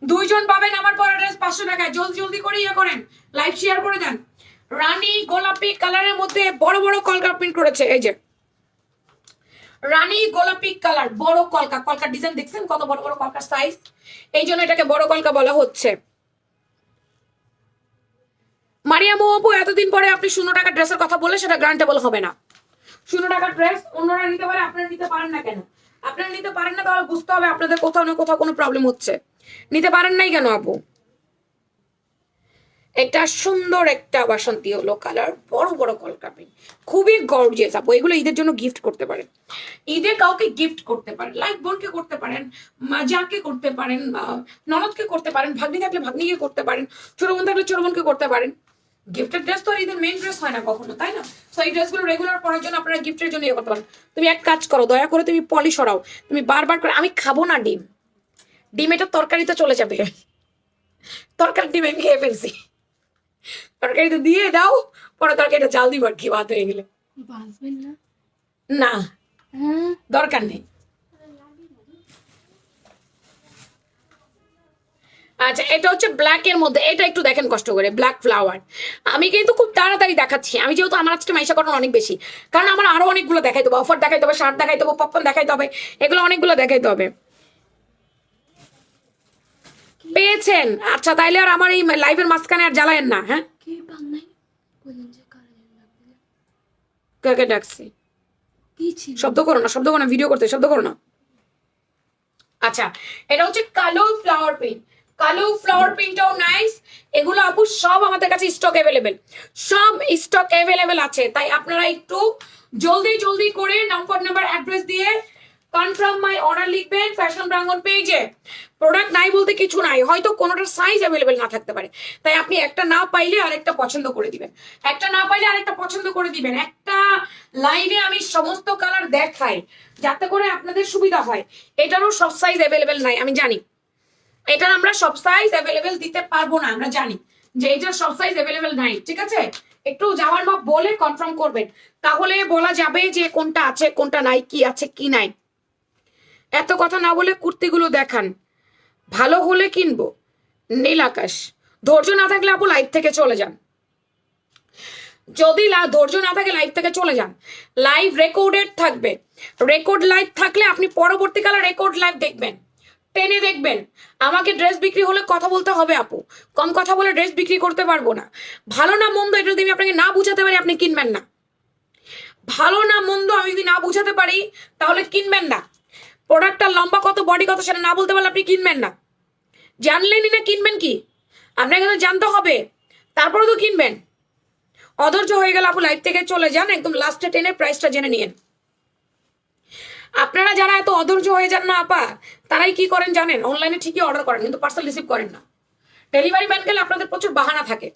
2 জন পাবেন আমার পরা ড্রেস 500 টাকায়, জলদি জলদি করে ইয়ে করেন, লাইভ শেয়ার করে দেন। রানী গোলাপি কালারের মধ্যে বড় বড় কলকা প্রিন্ট করেছে, এই যে রানী গোলাপি কালার, বড় কলকা, কলকার ডিজাইন দেখছেন কত বড় বড় কলকার সাইজ, এই জন্য এটাকে বড় কলকা বলা হচ্ছে। মারিয়ামু আপু, এতদিন পরে আপনি 0 টাকা ড্রেসের কথা বলে সেটা গ্রান্টেবল হবে না। 0 টাকার ড্রেস অন্যরা নিতে পারে, আপনারা নিতে পারেন না কেন? আপনারা নিতে পারেন না, তাহলে বুঝতে হবে আপনাদের কোথাও না কোথাও কোনো প্রবলেম হচ্ছে। নিতে পারেন নাই কেন আপু? এটা সুন্দর একটা বাসন্তী হলো কালার, বড় বড় কলকা প্রিন্ট, খুবই গর্জিয়াস আপু। এগুলো ঈদের জন্য গিফট করতে পারেন, ঈদে কাউকে গিফট করতে পারেন, লাইক বোনকে করতে পারেন, যাকে করতে পারেন, ননদকে করতে পারেন, ভাগ্নি থাকলে ভাগ্নিকে করতে পারেন, ছোট বোন থাকলে ছোট বোনকে করতে পারেন। গিফটের ড্রেস তো আর ঈদের মেইন ড্রেস হয় না কখনো, তাই না? সো এই ড্রেসগুলো রেগুলার পরার জন্য আপনারা গিফটের জন্য ইয়ে করতে পারেন। তুমি এক কাজ করো, দয়া করে তুমি পলি সরাও, তুমি বারবার করে, আমি খাবো না ডিম, ডিম এটা তরকারিতে চলে যাবে, তরকারি ডিম আমি খেয়ে ফেলছি, তরকারিতে দিয়ে দাও, পরে তরকারিটা জাল দিব আর কি, ভাত হয়ে গেলে। বাঁচবেন না? না, হ্যাঁ, দরকার নেই। আচ্ছা, এটা হচ্ছে ব্ল্যাক এর মধ্যে, এটা একটু দেখেন কষ্ট করে, ব্ল্যাক ফ্লাওয়ার। আমি কিন্তু খুব তাড়াতাড়ি দেখাচ্ছি, আমি যেহেতু আমার আজকে মাইশা করানো অনেক বেশি, কারণ আমার আরো অনেকগুলো দেখাইতে হবে, অফার দেখাইতে হবে, শার্ট দেখাইতে হবে, পপকর্ন দেখাইতে হবে, এগুলো অনেকগুলো দেখাইতে হবে। পেয়েছেন? আচ্ছা, তাইলে আর আমার এই লাইভের মাঝখানে আর জ্বালায়েন না। হ্যাঁ, কে পান নাই? বলেন যে কারা যেন ডাকলে। কাকে ডাকছি? কি ছিল? শব্দ করো না, শব্দ করো না, ভিডিও করতে শব্দ করো না। আচ্ছা, এটা হচ্ছে কালো ফ্লাওয়ার প্রিন্ট, কালো ফ্লাওয়ার প্রিন্টটাও নাইস। এগুলো আপু সব আমাদের কাছে স্টক অ্যাভেলেবেল, সব স্টক অ্যাভেলেবেল আছে, তাই আপনারা একটু জলদি জলদি করে নাম্বার অ্যাড্রেস দিয়ে কনফার্ম মাই অর্ডার লিখবেন ফ্যাশন প্রাঙ্গণ পেজে। প্রোডাক্ট নাই বলতে কিছু নাই, হয়তো কোনোটার সাইজ অ্যাভেলেবেল না থাকতে পারে, তাই আপনি একটা না পাইলে আরেকটা পছন্দ করে দিবেন, একটা না পাইলে আরেকটা পছন্দ করে দিবেন। একটা লাইভে আমি সমস্ত কালার দেখাই যাতে করে আপনাদের সুবিধা হয়। এটারও সব সাইজ অ্যাভেলেবেল নাই, আমি জানি এটার আমরা সব সাইজ অ্যাভেলেবেল দিতে পারবো না, আমরা জানি যে এটার সব সাইজ অ্যাভেলেবেল নাই, ঠিক আছে? একটু যাওয়ার মাপ বলে কনফার্ম করবেন, তাহলে বলা যাবে যে কোনটা আছে কোনটা নাই, কি আছে কি নাই। এত কথা না বলে কুর্তিগুলো দেখান, ভালো হলে কিনবো। নীল আকাশ, ধৈর্য না থাকলে আপু লাইভ থেকে চলে যান, যদি ধৈর্য না থাকে লাইভ থেকে চলে যান। লাইভ রেকর্ডেড থাকবে, রেকর্ড লাইভ থাকলে আপনি পরবর্তীকালে রেকর্ড লাইভ দেখবেন, টেনে দেখবেন। আমাকে ড্রেস বিক্রি হলে কথা বলতে হবে আপু, কম কথা বলে ড্রেস বিক্রি করতে পারবো না। ভালো না মন্দ এটা যদি আমি আপনাকে না বুঝাতে পারি আপনি কিনবেন না, ভালো না মন্দ আমি যদি না বুঝাতে পারি তাহলে কিনবেন না। প্রোডাক্টটা লম্বা কত বডি কত সেটা না বলতে পারলে আপনি কিনবেন না। জানলেনই না কিনবেন কি, আপনাকে তো জানতে হবে, তারপরে তো কিনবেন। অধৈর্য হয়ে গেলে আপু লাইভ থেকে চলে যান, একদম লাস্টে টেনে প্রাইসটা জেনে নিয়েন। আপনারা যারা এত অধৈর্য হয়ে যান না আপা, তারাই কি করেন জানেন? অনলাইনে ঠিকই অর্ডার করেন কিন্তু পার্সেল রিসিভ করেন না। ডেলিভারি ম্যান গেলে আপনাদের প্রচুর বাহানা থাকে,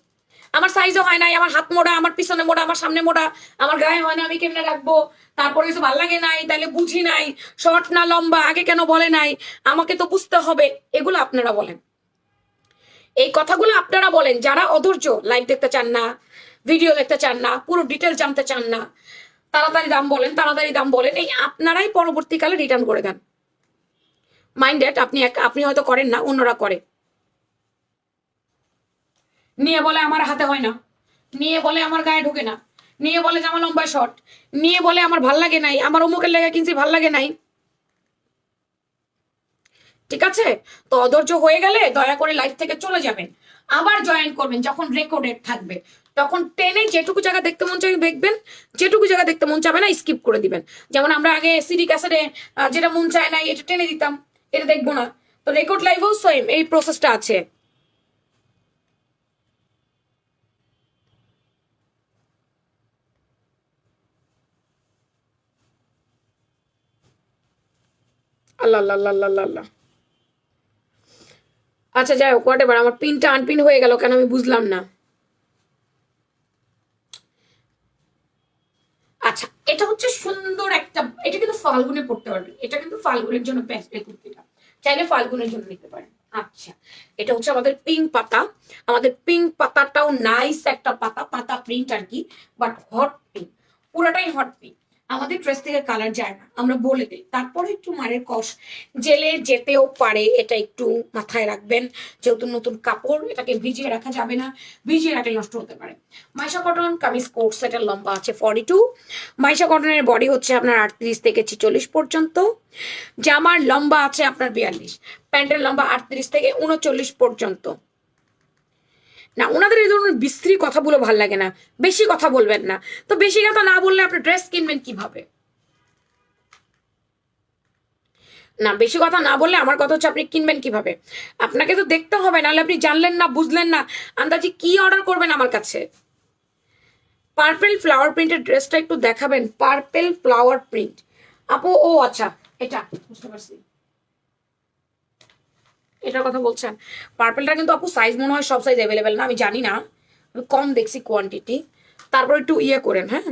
আমার সাইজও হয় নাই, আমার হাত মোড়া, আমার পিছনে মোড়া, আমার সামনে মোড়া, আমার গায়ে হয় না, আমি কেমনে রাখবো, তারপরে কিছু ভালো লাগে নাই, তাইলে বুঝি নাই, শর্ট না লম্বা, আগে কেন বলে নাই, আমাকে তো বুঝতে হবে, এগুলো আপনারা বলেন। এই কথাগুলো আপনারা বলেন যারা অধৈর্য, লাইভ দেখতে চান না, ভিডিও দেখতে চান না, পুরো ডিটেল জানতে চান না, তাড়াতাড়ি দাম বলেন, তাড়াতাড়ি দাম বলেন, এই আপনারাই পরবর্তীকালে রিটার্ন করে দেন। মাইন্ডেড, আপনি হয়তো করেন না, অন্যরা করে। নিয়ে বলে আমার হাতে হয় না, নিয়ে বলে আমার গায়ে ঢুকে না, নিয়ে বলে যে আমার লম্বা শর্ট, নিয়ে বলে আমার ভাল লাগে নাই, আমার অমুকের লেগে কিনছি ভাল লাগে নাই। ঠিক আছে, তো অধৈর্য হয়ে গেলে দয়া করে লাইভ থেকে চলে যাবেন, আবার জয়েন করবেন যখন রেকর্ডেড থাকবে, তখন টেনে যেটুকু জায়গা দেখতে মন চাই দেখবেন, যেটুকু জায়গা দেখতে মন চাবে না স্কিপ করে দিবেন। যেমন আমরা আগে সিডি ক্যাসেটে যেটা মন চায় না এটা টেনে দিতাম, এটা দেখবো না, তো রেকর্ড লাইভেও সেম এই প্রসেসটা আছে। আল্লাহ আল্লাহ আল্লাহ আল্লাহ আল্লাহ। আচ্ছা যাই হোক, হোয়াট, আমার পিনটা আনপিন হয়ে গেল কেন আমি বুঝলাম না। আচ্ছা, এটা হচ্ছে সুন্দর একটা, এটা কিন্তু ফাল্গুনে পড়তে পারবেন, এটা কিন্তু ফাল্গুনের জন্য বেস্ট এই কুর্তিটা, চাইলে ফাল্গুনের জন্য নিতে পারেন। আচ্ছা, এটা হচ্ছে আমাদের পিঙ্ক পাতা, আমাদের পিঙ্ক পাতাটাও নাইস একটা পাতা, পাতা প্রিন্ট আর কি, বাট হট পিঙ্ক, পুরাটাই হট পিঙ্ক। আমাদের ড্রেস থেকে কালার যায় না, আমরা বলে দিই, তারপরে একটু মারের কষ জেলে যেতেও পারে, এটা একটু মাথায় রাখবেন। যেহেতু নতুন কাপড়, এটাকে ভিজিয়ে রাখা যাবে না, ভিজিয়ে রাখলে নষ্ট হতে পারে। মাইশা কটন কামিজ কোট সেটের লম্বা আছে 42। মাইশা কটনের বডি হচ্ছে আপনার 38 থেকে 46 পর্যন্ত। জামার লম্বা আছে আপনার 42, প্যান্টের লম্বা 38 থেকে 39 পর্যন্ত। না, ওনাদের এই ধরনের বিশ্রী কথাগুলো ভাল লাগে না, বেশি কথা বলবেন না। তো বেশি কথা না বললে আপনি ড্রেস কিনবেন কিভাবে? না, বেশি কথা না বললে আমার কথা হচ্ছে আপনি কিনবেন কিভাবে? আপনাকে তো দেখতে হবে, নাহলে আপনি জানলেন না, বুঝলেন না, আন্দাজি কি অর্ডার করবেন আমার কাছে? পার্পেল ফ্লাওয়ার প্রিন্টের ড্রেসটা একটু দেখাবেন। পার্পেল ফ্লাওয়ার প্রিন্ট আপু, ও আচ্ছা, এটা বুঝতে পারছি, এটার কথা বলছেন। পার্পেলটা কিন্তু আপু সাইজ মনে হয় সব সাইজ অ্যাভেলেবেল না, আমি জানি না, আমি কম দেখছি কোয়ান্টিটি। তারপর একটু ইয়ে করেন, হ্যাঁ।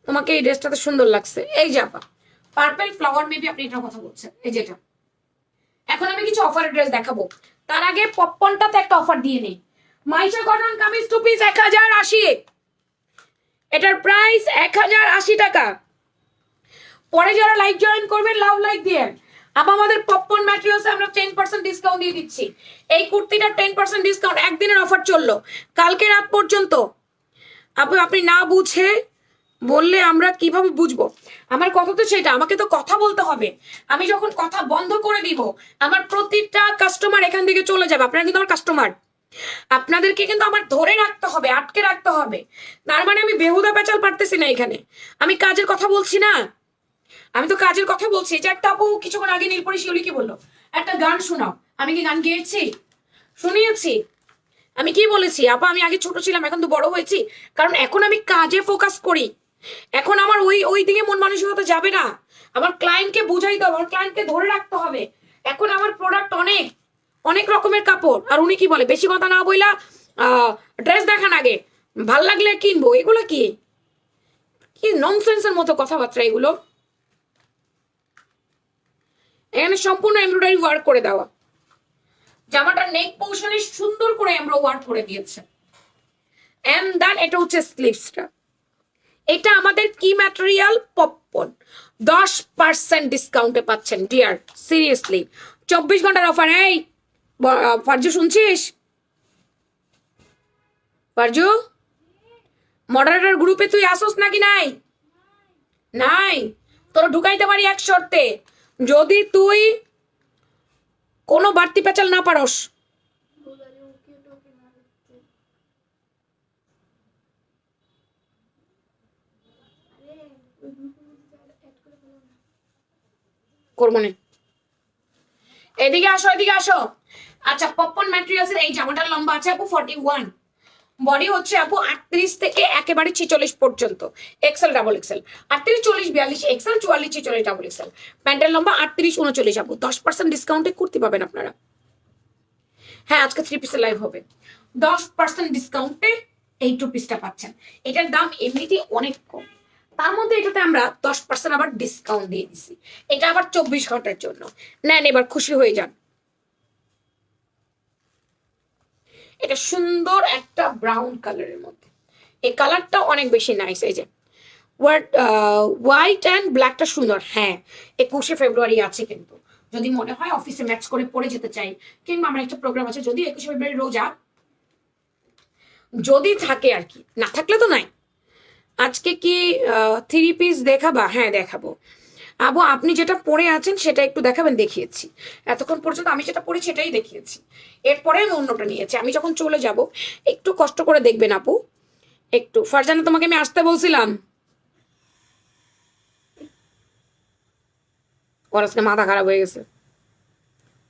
তোমাকে এই ড্রেসটাতে সুন্দর লাগছে, এই যে আপা পার্পেল ফ্লাওয়ার, মেবি আপনি এটার কথা বলছেন, এই যেটা। এখন আমি কিছু অফারের ড্রেস দেখাবো, তার আগে পপকর্নটাতে একটা অফার দিয়ে নেই। মাইশা কটন কামিজ 2 পিস 1080, এটার প্রাইস 1080 টাকা। পরে যারা লাইক জয়েন করবেন, লাভ লাইক দিয়ে আপা, আমাদের পপকর্ন ম্যাটেরিয়ালসে আমরা 10% ডিসকাউন্ট দিয়ে দিচ্ছি। এই কুর্তিটা 10% ডিসকাউন্ট, একদিনের অফার চললো, কালকে রাত পর্যন্ত। আপু আপনি না বুঝে বললে আমরা কিভাবে বুঝবো? আমার কথা তো সেটা, আমাকে তো কথা বলতে হবে। আমি যখন কথা বন্ধ করে দিব, আমার প্রতিটা কাস্টমার এখান থেকে চলে যাবে। আপনারা কিন্তু আমার কাস্টমার, আপনাদেরকে কিন্তু আমার ধরে রাখতে হবে, আটকে রাখতে হবে। তার মানে আমি বেহুদা পেঁচাল পারতেছি না এখানে, আমি কাজের কথা বলছি না, আমি তো কাজের কথা বলছি। যে একটা আপু কিছুক্ষণ আগে নীলপরি শিউলি কি বললো, একটা গান শোনাও। আমি কি গান গেয়েছি? শুনিয়েছি? আমি কি বলেছি আপা, আমি আগে ছোট ছিলাম, এখন তো বড় হয়েছি, কারণ এখন আমি কাজে ফোকাস করি। এখন আমার ওই ওই দিকে মন মানসিকতা যাবে না। আমার ক্লায়েন্টকে বুঝাইতে হবে, আমার ক্লায়েন্টকে ধরে রাখতে হবে। এখন আমার প্রোডাক্ট অনেক অনেক রকমের কাপড়, আর উনি কি বলে, বেশি কথা না বইলা ড্রেস দেখান আগে, ভাল লাগলে কিনবো। এগুলো কি কি ননসেন্সের মতো কথাবার্তা এগুলো? এখানে সম্পূর্ণ এমব্রয়ডারি ওয়ার্ক করে দেওয়া, জামাটার নেক পোর্শনে সুন্দর করে এমব্রয়ডারি ওয়ার্ক করে দিয়েছে। এন্ড দেন এটা হচ্ছে স্লিভসটা। এটা আমাদের কি ম্যাটেরিয়াল? পপকর্ন। 10% ডিসকাউন্টে পাচ্ছেন ডিয়ার, সিরিয়াসলি 24 ঘন্টার অফার। এই ফারজু শুনছিস? ফারজু, মডারেটর গ্রুপে তুই আসোস নাকি? নাই নাই, তোর ঢুকাইতে পারি এক শর্তে, যদি তুই কোনো বাড়তি পেঁচাল না পারস। করবো না, এদিকে আসো, এদিকে আসো। আচ্ছা, পপকর্ন ম্যাটেরিয়ালস এর এই জামাটার লম্বা আছে আপু 41, বডি হচ্ছে আপু 38 থেকে একেবারে 46 পর্যন্ত, XL double XL. 38, 40, 42 XL, 44, 46 double XL. প্যান্টের লম্বা 38, 39 আপু। 10% ডিসকাউন্টে কুর্তি পাবেন আপনারা। হ্যাঁ, আজকে 3 পিসের লাইভ হবে, 10% ডিসকাউন্টে এই 2 পিসটা পাচ্ছেন। এটার দাম এমনিতেই অনেক কম, তার মধ্যে এটাতে আমরা 10% আবার ডিসকাউন্ট দিয়ে দিছি। এটা আবার 24 ঘন্টার জন্য। নেন, এবার খুশি হয়ে যান। এটা সুন্দর একটা ব্রাউন কালারের মধ্যে, এই কালারটা অনেক বেশি নাইস। এই যে হোয়াইট অ্যান্ড ব্ল্যাকটা সুন্দর। হ্যাঁ, 21শে ফেব্রুয়ারি আছে, কিন্তু যদি মনে হয় অফিসে ম্যাচ করে পরে যেতে চাই, কিংবা আমার একটা প্রোগ্রাম আছে, যদি 21শে ফেব্রুয়ারি রোজা যদি থাকে আর কি, না থাকলে তো নাই। আজকে কি 3 পিস দেখাবা? হ্যাঁ দেখাবো। আবু আপনি যেটা পরে আছেন সেটা একটু দেখাবেন। দেখিয়েছি এতক্ষণ পর্যন্ত, আমি যেটা পড়েছি সেটাই দেখিয়েছি, এরপরে আমি অন্যটা নিয়েছি। আমি যখন চলে যাব একটু কষ্ট করে দেখবেন আপু, একটু। ফারজানা, তোমাকে আমি আসতে বলছিলাম, ওর আজকে মাথা খারাপ হয়ে গেছে।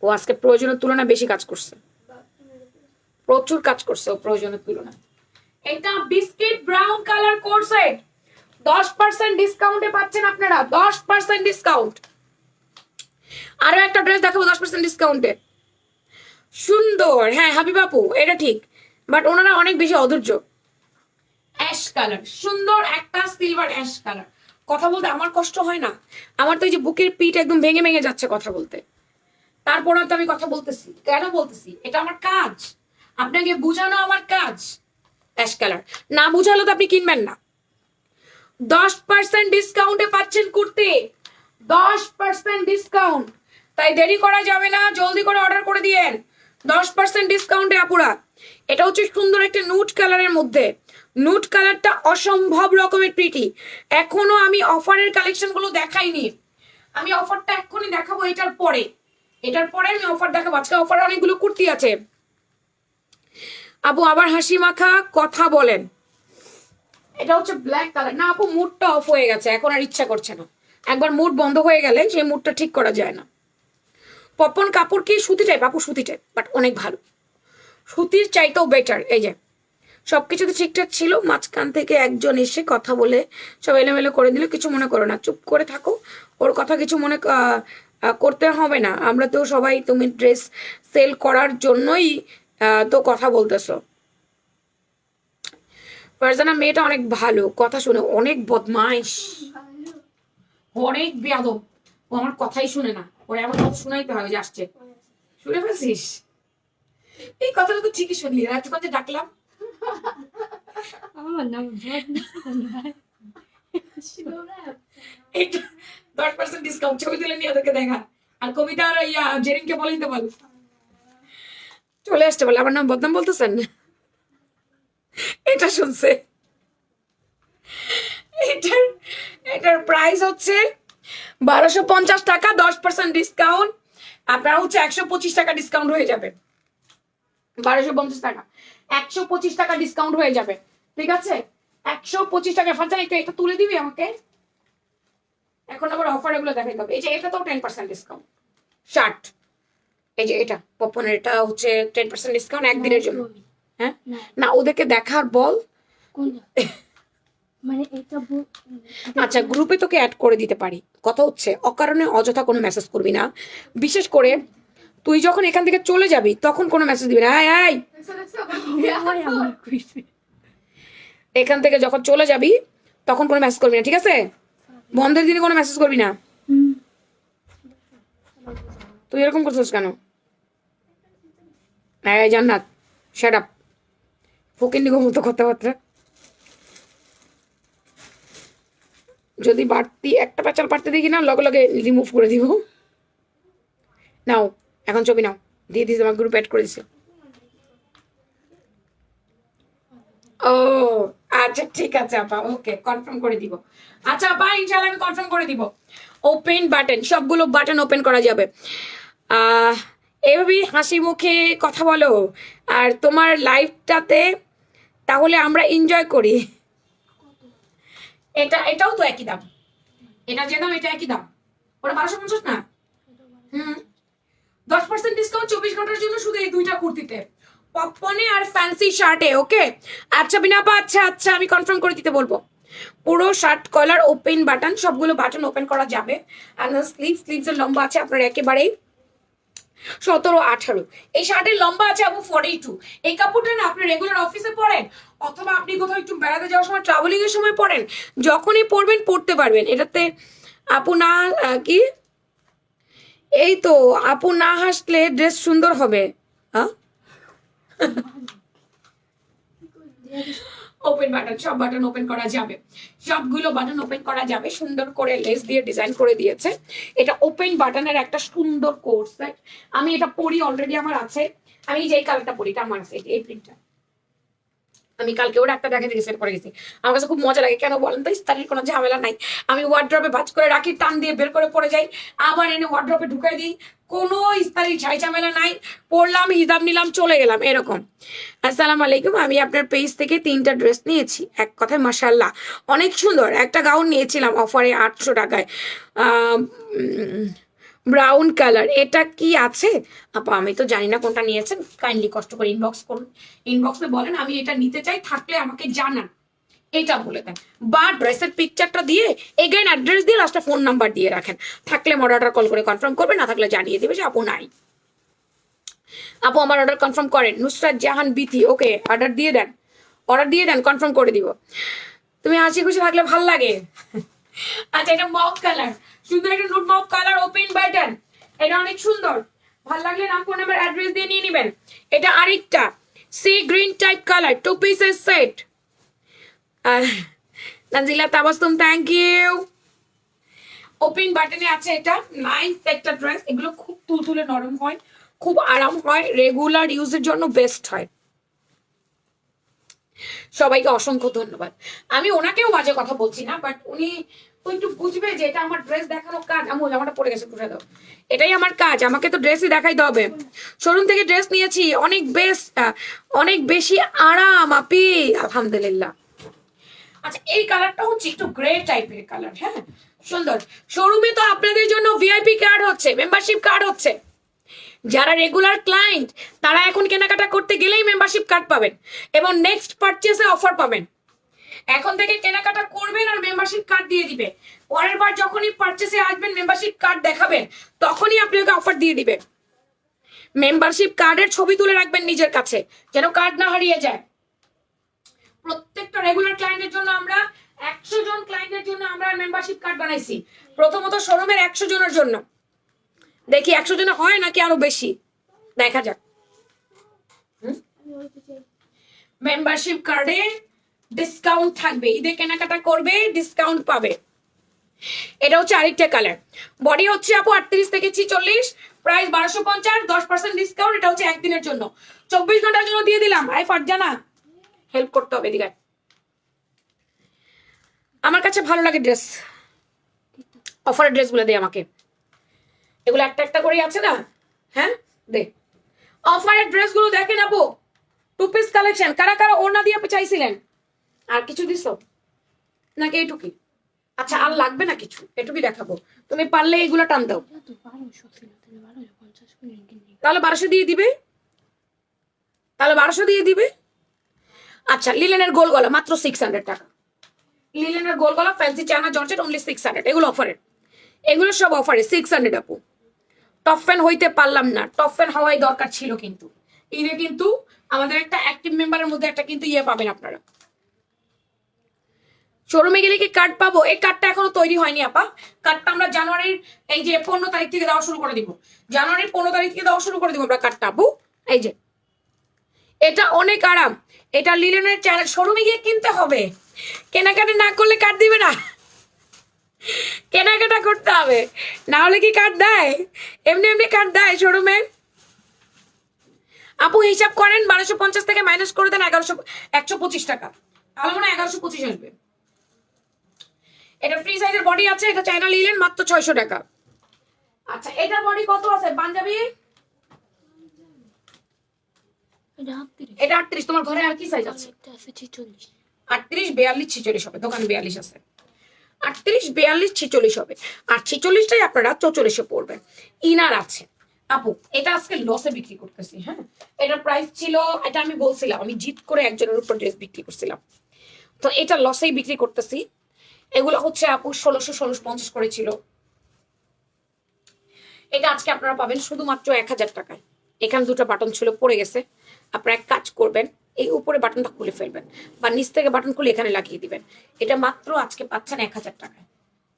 ও আজকে প্রয়োজনের তুলনায় বেশি কাজ করছে, প্রচুর কাজ করছে ও প্রয়োজনের তুলনায়। এটা biscuit brown colour coat set, 10% ডিসকাউন্টে পাচ্ছেন আপনারা, 10% ডিসকাউন্ট। আরো একটা ড্রেস দেখাবো 10% ডিসকাউন্টে, সুন্দর। হ্যাঁ হাবিব আপু, এটা ঠিক, বাট ওনারা অনেক বেশি অধৈর্য। অ্যাশ কালার, সুন্দর একটা সিলভার অ্যাশ কালার। কথা বলতে আমার কষ্ট হয় না, আমার তো এই যে বুকের পিঠ একদম ভেঙে ভেঙে যাচ্ছে কথা বলতে, তারপরেও তো আমি কথা বলতেছি। কেন বলতেছি? এটা আমার কাজ, আপনাকে বোঝানো আমার কাজ। Ash colour. না বুঝালো তো আপনি কিনবেন না। 10% ডিসকাউন্টে পাচ্ছেন কুর্তি, 10% ডিসকাউন্ট। তাই দেরি করা যাবে না, জলদি করে অর্ডার করে দিয়েন। 10% ডিসকাউন্টে আপুরা। এটা হচ্ছে সুন্দর একটা নুট কালারের মধ্যে। নুট কালারটা অসম্ভব রকমের প্রিটি। এখনো আমি অফারের কালেকশন গুলো দেখাইনি, আমি অফারটা এক্ষুনি দেখাবো। এটার পরে আমি অফার দেখাবো। আজকে অফারে অনেকগুলো কুর্তি আছে। আপু আবার হাসি মাখা কথা বলেন। এটা হচ্ছে ব্ল্যাক কালার। না আপু, মুডটা অফ হয়ে গেছে, এখন আর ইচ্ছা করছে না। একবার মুড বন্ধ হয়ে গেলে সেই মুডটা ঠিক করা যায় না। পপন কাপড় কি সুতি টাইপ? আপু সুতি টাইপ, বাট অনেক ভালো, সুতির চাইতেও বেটার। এই যে সবকিছু তো ঠিকঠাক ছিল, মাঝখান থেকে একজন এসে কথা বলে সব এলোমেলো করে দিল। কিছু মনে করো না, চুপ করে থাকো। ওর কথা কিছু মনে করতে হবে না। আমরা তো সবাই তুমি ড্রেস সেল করার জন্যই তো কথা বলতেছো। ফারজানা মেয়েটা অনেক ভালো, কথা শুনে, অনেক বদমাইশ, অনেক বেয়াদব। ও আমার কথাই শুনে না, ওর এমন কথা শুনাইতে হবে যে আসছে। শুনে ফেলছিস? এই কথাটা তো ঠিকই শুনলি, রাজগঞ্জে ডাকলাম। আমার নাম এটা 10% ডিসকাউন্ট, ছবি তুলে নিয়ে ওদেরকে দেখা। আর কবিতা আর জেরিনকে বলে দিতে বল, চলে আসতে বলে। আমার নাম বদনাম বলতেছেন, এটা শুনছে। এটার প্রাইস হচ্ছে 1250 টাকা, 10% ডিসকাউন্ট। আপনার হচ্ছে 125 টাকা ডিসকাউন্ট হয়ে যাবে। 1250 টাকা, 125 টাকা ডিসকাউন্ট হয়ে যাবে। ঠিক আছে, 125 টাকা। ফারজানা একটু এটা তুলে দিবি আমাকে। এখন আবার অফার এগুলো দেখাইতে হবে। এই যে এটা তো 10% ডিসকাউন্ট শার্ট। এই যে এটা পপনের, এটা হচ্ছে 10% ডিসকাউন্ট একদিনের জন্য। হ্যাঁ না, ওদেরকে দেখার বল। মানে এটা আচ্ছা, গ্রুপে তোকে অ্যাড করে দিতে পারি। কথা হচ্ছে অকারণে অযথা কোনো মেসেজ করবি না। বিশেষ করে তুই যখন এখান থেকে চলে যাবি তখন কোনো মেসেজ দিবি না। আয় এখান থেকে যখন চলে যাবি তখন কোনো মেসেজ করবি না, ঠিক আছে? বন্ধের দিনে কোনো মেসেজ করবি না। তুই এরকম করছিস কেন? জান্নাত শাট আপ, ফকির নিগম মতো কথাবার্তা। যদি বাড়তি একটা প্যাচাল পারতে দেখি না, লগে লগে রিমুভ করে দিব। নাও এখন ছবি নাও, দিয়ে দিস, আমার গ্রুপ অ্যাড করে দিছে। ও আচ্ছা ঠিক আছে আপা, ওকে কনফার্ম করে দিব। আচ্ছা আপা, ইনশাআল্লাহ আমি কনফার্ম করে দিব। ওপেন বাটন, সবগুলো বাটন ওপেন করা যাবে। এভাবেই হাসি মুখে কথা বলো আর তোমার লাইফটাতে, তাহলে আমরা এনজয় করি। এটাও তো একই দাম, এটা যে দাম এটা একই দাম। ওটা 1250 না? 10% ডিসকাউন্ট 24 ঘন্টার জন্য শুধু এই দুইটা কুর্তিতে, পপকর্নে আর ফ্যান্সি শার্টে। ওকে আচ্ছা বিনাপা, আচ্ছা আচ্ছা আমি কনফার্ম করে দিতে বলবো। পুরো শার্ট কলার ওপেন বাটন, সবগুলো বাটন ওপেন করা যাবে। আর স্লিভস এর লম্বা আছে আপনার একেবারেই 17-18। এই শার্টের লম্বা আছে আপু 42। এই কাপড়টা না আপনি রেগুলার অফিসে পরেন, অথবা আপনি কোথাও একটু বেড়াতে যাওয়ার সময়, ট্রাভেলিং এর সময় পরেন, যখনই পরবেন পরতে পারবেন। এটাতে আপু না কি, এই তো আপু না হাসলে ড্রেস সুন্দর হবে। হ্যাঁ ওপেন বাটন, সব বাটন ওপেন করা যাবে, সবগুলো বাটন ওপেন করা যাবে। সুন্দর করে লেস দিয়ে ডিজাইন করে দিয়েছে। এটা ওপেন বাটনের একটা সুন্দর কোর্স সেট। আমি এটা পরি, অলরেডি আমার আছে। আমি যেই কালারটা পরি এটা আমার আছে, এই প্রিন্টটা। আমি কালকে ওর একটা দেখে রিসেট করে গেছি। আমার কাছে খুব মজা লাগে, কেন বলেন তো? ইস্তারির কোনো ঝামেলা নাই। আমি ওয়ার্ড্রপে ভাঁজ করে রাখি, টান দিয়ে বের করে পরে যাই, আবার এনে ওয়ার্ড্রপে ঢুকাই দিই। কোনো ইস্তারির ঝাই ঝামেলা নাই। পড়লাম, হিজাব নিলাম, চলে গেলাম, এরকম। আসসালামু আলাইকুম, আমি আপনার পেজ থেকে 3টা ড্রেস নিয়েছি। এক কথায় মাশাআল্লাহ অনেক সুন্দর। একটা গাউন নিয়েছিলাম অফারে 800 টাকায়, ব্রাউন কালার। এটা কি আছে আপা? আমি তো জানি না কোনটা নিয়েছেন, কাইন্ডলি কষ্ট করে ইনবক্স করুন, ইনবক্সে বলেন আমি এটা নিতে চাই, থাকলে আমাকে জানান, এটা বলে দেন। বা ড্রেসের পিকচারটা দিয়ে এগেইন অ্যাড্রেস দিয়ে লাস্টে ফোন নাম্বার দিয়ে রাখেন। থাকলে মডারটা কল করে কনফার্ম করবে, না থাকলে জানিয়ে দেবে যে আপু নাই। আপু আমার অর্ডার কনফার্ম করেন। নুসরাত জাহান বিথি, ওকে অর্ডার দিয়ে দেন, অর্ডার দিয়ে দেন, কনফার্ম করে দিব। তুমি হাসি খুশি থাকলে ভাল লাগে। আচ্ছা এটা মফ কালার, সুন্দর একটা নুট মফ কালার, ওপেন বাটন। এটা অনেক সুন্দর, ভাল লাগলে নাম, ফোন নাম্বার, অ্যাড্রেস দিয়ে নিয়ে নেবেন। এটা আরেকটা, সি গ্রিন টাইপ কালার, 2 পিসের set. Nazila Tabassum, thank you. Open বাটনে আছে, এটা নাইস একটা ড্রেস। এগুলো খুব তুলতুলে নরম হয়, খুব আরাম হয়, রেগুলার ইউজের জন্য বেস্ট হয়। সবাইকে অসংখ্য ধন্যবাদ। আমি ওনাকেও বাজে কথা বলছি না, বাট উনি তো একটু বুঝবে যে এটা আমার ড্রেস দেখানোর কাজ। আমি জামাটা পরে গেছে, পুরো দাও, এটাই আমার কাজ, আমাকে তো ড্রেসই দেখাইতে হবে। শোরুম থেকে ড্রেস নিয়েছি, অনেক বেস্ট, অনেক বেশি আরাম আপি, আলহামদুলিল্লাহ। আচ্ছা, এই কালারটা হচ্ছে একটু গ্রে টাইপের কালার, হ্যাঁ সুন্দর। শোরুমে তো আপনাদের জন্য ভিআইপি কার্ড হচ্ছে, মেম্বারশিপ কার্ড হচ্ছে। যারা রেগুলার ক্লায়েন্ট তারা এখন কেনাকাটা করতে গেলেই মেম্বারশিপ কার্ড পাবেন এবং নেক্সট পারচেসে অফার পাবেন। এখন থেকে কেনাকাটা করবেন আর মেম্বারশিপ কার্ড দিয়ে দিবে। পরের বার যখনই পারচেসে আসবেন মেম্বারশিপ কার্ড দেখাবেন, তখনই আপনাকে অফার দিয়ে দিবে। মেম্বারশিপ কার্ডের ছবি তুলে রাখবেন নিজের কাছে, যেন কার্ড না হারিয়ে যায়। প্রত্যেকটা রেগুলার ক্লায়েন্টের জন্য আমরা 100 জন ক্লায়েন্টের জন্য আমরা মেম্বারশিপ কার্ড বানাইছি। প্রথমত শোরুমের 100 জনের জন্য, দেখি 100 জনের হয় নাকি আরো বেশি, দেখা যাক। মেম্বারশিপ কার্ডে ডিসকাউন্ট থাকবে, ঈদে কেনাকাটা করবে ডিসকাউন্ট পাবে। এটা হচ্ছে আরেকটা কালার। বডি হচ্ছে আপু 38 থেকে 46, প্রাইস 1250, 10% ডিসকাউন্ট। এটা হচ্ছে একদিনের জন্য, 24 ঘন্টার জন্য দিয়ে দিলাম। আই ফারজানা, হেল্প করতে হবে এদিকে। আমার কাছে ভালো লাগে ড্রেস, অফারের ড্রেসগুলো দে আমাকে। এগুলো একটা একটা করে আছে না, হ্যাঁ দে। অফারের ড্রেসগুলো দেখেন আপু, 2 পিস কালেকশন। কারা কারা ওড়না দিয়ে চাইছিলেন? আর কিছু দিছো নাকি এইটুকুই? আচ্ছা, আর লাগবে না কিছু, এটুকুই দেখাবো। তুমি পারলে এগুলো টান দাও, তাহলে 1200 দিয়ে দিবে, তাহলে 1200 দিয়ে দিবে। আচ্ছা, লিলেনের গোল গলা মাত্র 600 টাকা। লিলেনের গোল গলা ফ্যান্সি চায়না জর্জেট অনলি 600। এগুলো অফারের, এগুলো সব অফারে 600 আপু। টপ ফ্যান হইতে পারলাম না, টপ ফ্যান হওয়াই দরকার ছিল, কিন্তু ঈদে কিন্তু আমাদের একটা অ্যাক্টিভ মেম্বারের মধ্যে একটা কিন্তু ইয়ে পাবেন আপনারা। শোরুমে গেলে কি কার্ড পাবো? এই কার্ডটা এখনো তৈরি হয়নি আপা। কার্ডটা আমরা জানুয়ারির এই যে 15 তারিখ থেকে দেওয়া শুরু করে দিব। জানুয়ারির 15 তারিখ থেকে দেওয়া শুরু করে দিব আমরা কার্ডটা আপু। এই যে এটা অনেক আরাম, এটা লিলেনের চ্যানেল। শোরুমে গিয়ে কিনতে হবে, কেনাকাটা না করলে কার্ড দিবে না, কেনাকাটা করতে হবে, না হলে কি কার্ড দেয়? এমনি এমনি কার্ড দেয় শোরুমে? আপু হিসাব করেন, 1250 থেকে মাইনাস করে দেন 125 টাকা, তাহলে মনে হয় 1125 আসবে। এটা ফ্রি সাইজের বডি আছে, এটা চায়না লিলেন, মাত্র 600 টাকা। আচ্ছা, এটা বডি কত আছে পাঞ্জাবি? এটা 38। তোমার ঘরে আর কি সাইজ আছে? 38, 42, 46 হবে, দোকান 42 আছে। 38, 42, 46 হবে, আর 46টাই আপনারা 44-এ পড়বেন। ইনার আছে আপু, এটা আজকে লসে বিক্রি করতেছি। হ্যাঁ, এটার প্রাইস ছিল, এটা আমি বলছিলাম, আমি জিত করে একজনের উপর ড্রেস বিক্রি করছিলাম, তো এটা লসেই বিক্রি করতেছি। এগুলো হচ্ছে আপু 1650 করেছিল। এটা আজকে আপনারা পাবেন শুধুমাত্র 1000 টাকায়। এখানে দুটো বাটন ছিল, পড়ে গেছে। আপনারা এক কাজ করবেন, এই উপরে বাটনটা খুলে ফেলবেন বা নিচ থেকে বাটন খুলে এখানে লাগিয়ে দিবেন। এটা মাত্র আজকে পাচ্ছেন 1000 টাকায়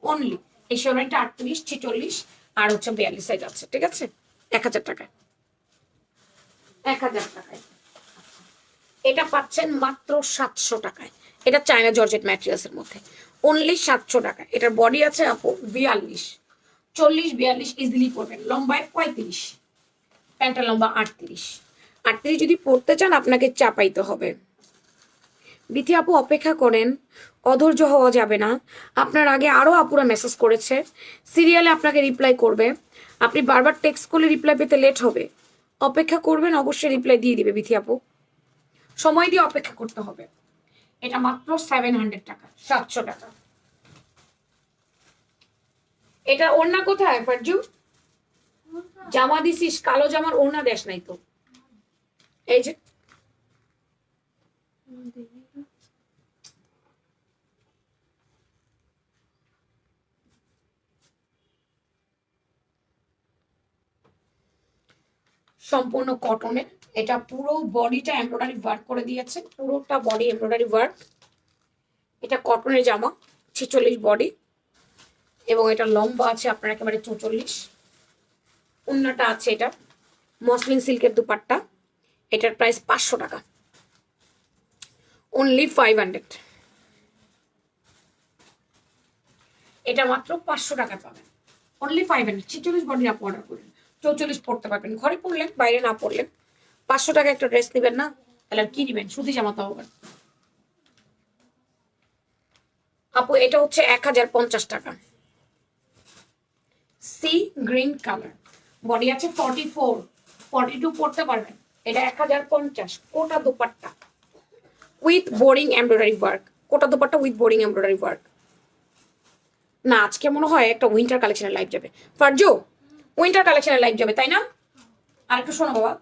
অনলি। এই শেরওয়ানিটা 38, 46 আর হচ্ছে 42 সাইজ আছে, ঠিক আছে? 1000 টাকায়, 1000 টাকায় এটা পাচ্ছেন মাত্র 700 টাকায়। এটা চায়না জর্জেট ম্যাটেরিয়ালসের মধ্যে অনলি 700 টাকা। এটার বডি আছে আপু 42, 40, 42 ইজিলি পড়বেন। লম্বায় 35, প্যান্টের লম্বা 38। 38 যদি পড়তে চান আপনাকে চাপাইতে হবে। বিথি আপু অপেক্ষা করেন, অধৈর্য হওয়া যাবে না। আপনার আগে আরো আপুরা মেসেজ করেছে, সিরিয়ালে আপনাকে রিপ্লাই করবে। আপনি বারবার টেক্সট করলে রিপ্লাই পেতে লেট হবে, অপেক্ষা করবেন, অবশ্যই রিপ্লাই দিয়ে দিবে বিথি আপু। সময় দিয়ে অপেক্ষা করতে হবে। এটা মাত্র 700 টাকা, 700 টাকা। এটা ওড়না কোথায় ফারজু? জামা দিছিস, কালো জামার ওড়না দেশ নাই তো। এই যে সম্পূর্ণ কটনের, এটা পুরো বডিটা এমব্রয়ডারি ওয়ার্ক করে দিয়েছে, পুরোটা বডি এমব্রয়ডারি ওয়ার্ক। এটা কটনের জামা, 46 বডি এবং এটা লম্বা আছে আপনার একেবারে 44। ওড়নাটা আছে এটা মসলিন সিল্কের দুপাট্টা এটার প্রাইস 500 টাকা, অনলি 500। এটা মাত্র 500 টাকা পাবেন, অনলি 500। 46 বডি আপ অর্ডার করলেন, 44 পড়তে পারবেন, ঘরে পড়লেন বাইরে না পড়লেন। 500 টাকা একটা ড্রেস নেবেন না, তাহলে আর কি নেবেন? সুতি জামা তো হবে। আপু এটা হচ্ছে 1050 টাকা, সি গ্রিন কালার, বডি আছে 44, 42 পড়তে পারবেন। এটা 1050, Kota dupatta with boring embroidery work, Kota dupatta with boring embroidery work. না আজকে মনে হয় একটা উইন্টার কালেকশনের লাইভ যাবে, ফারজু উইন্টার কালেকশনের লাইভ যাবে তাই না? আর একটু শোনো বাবা,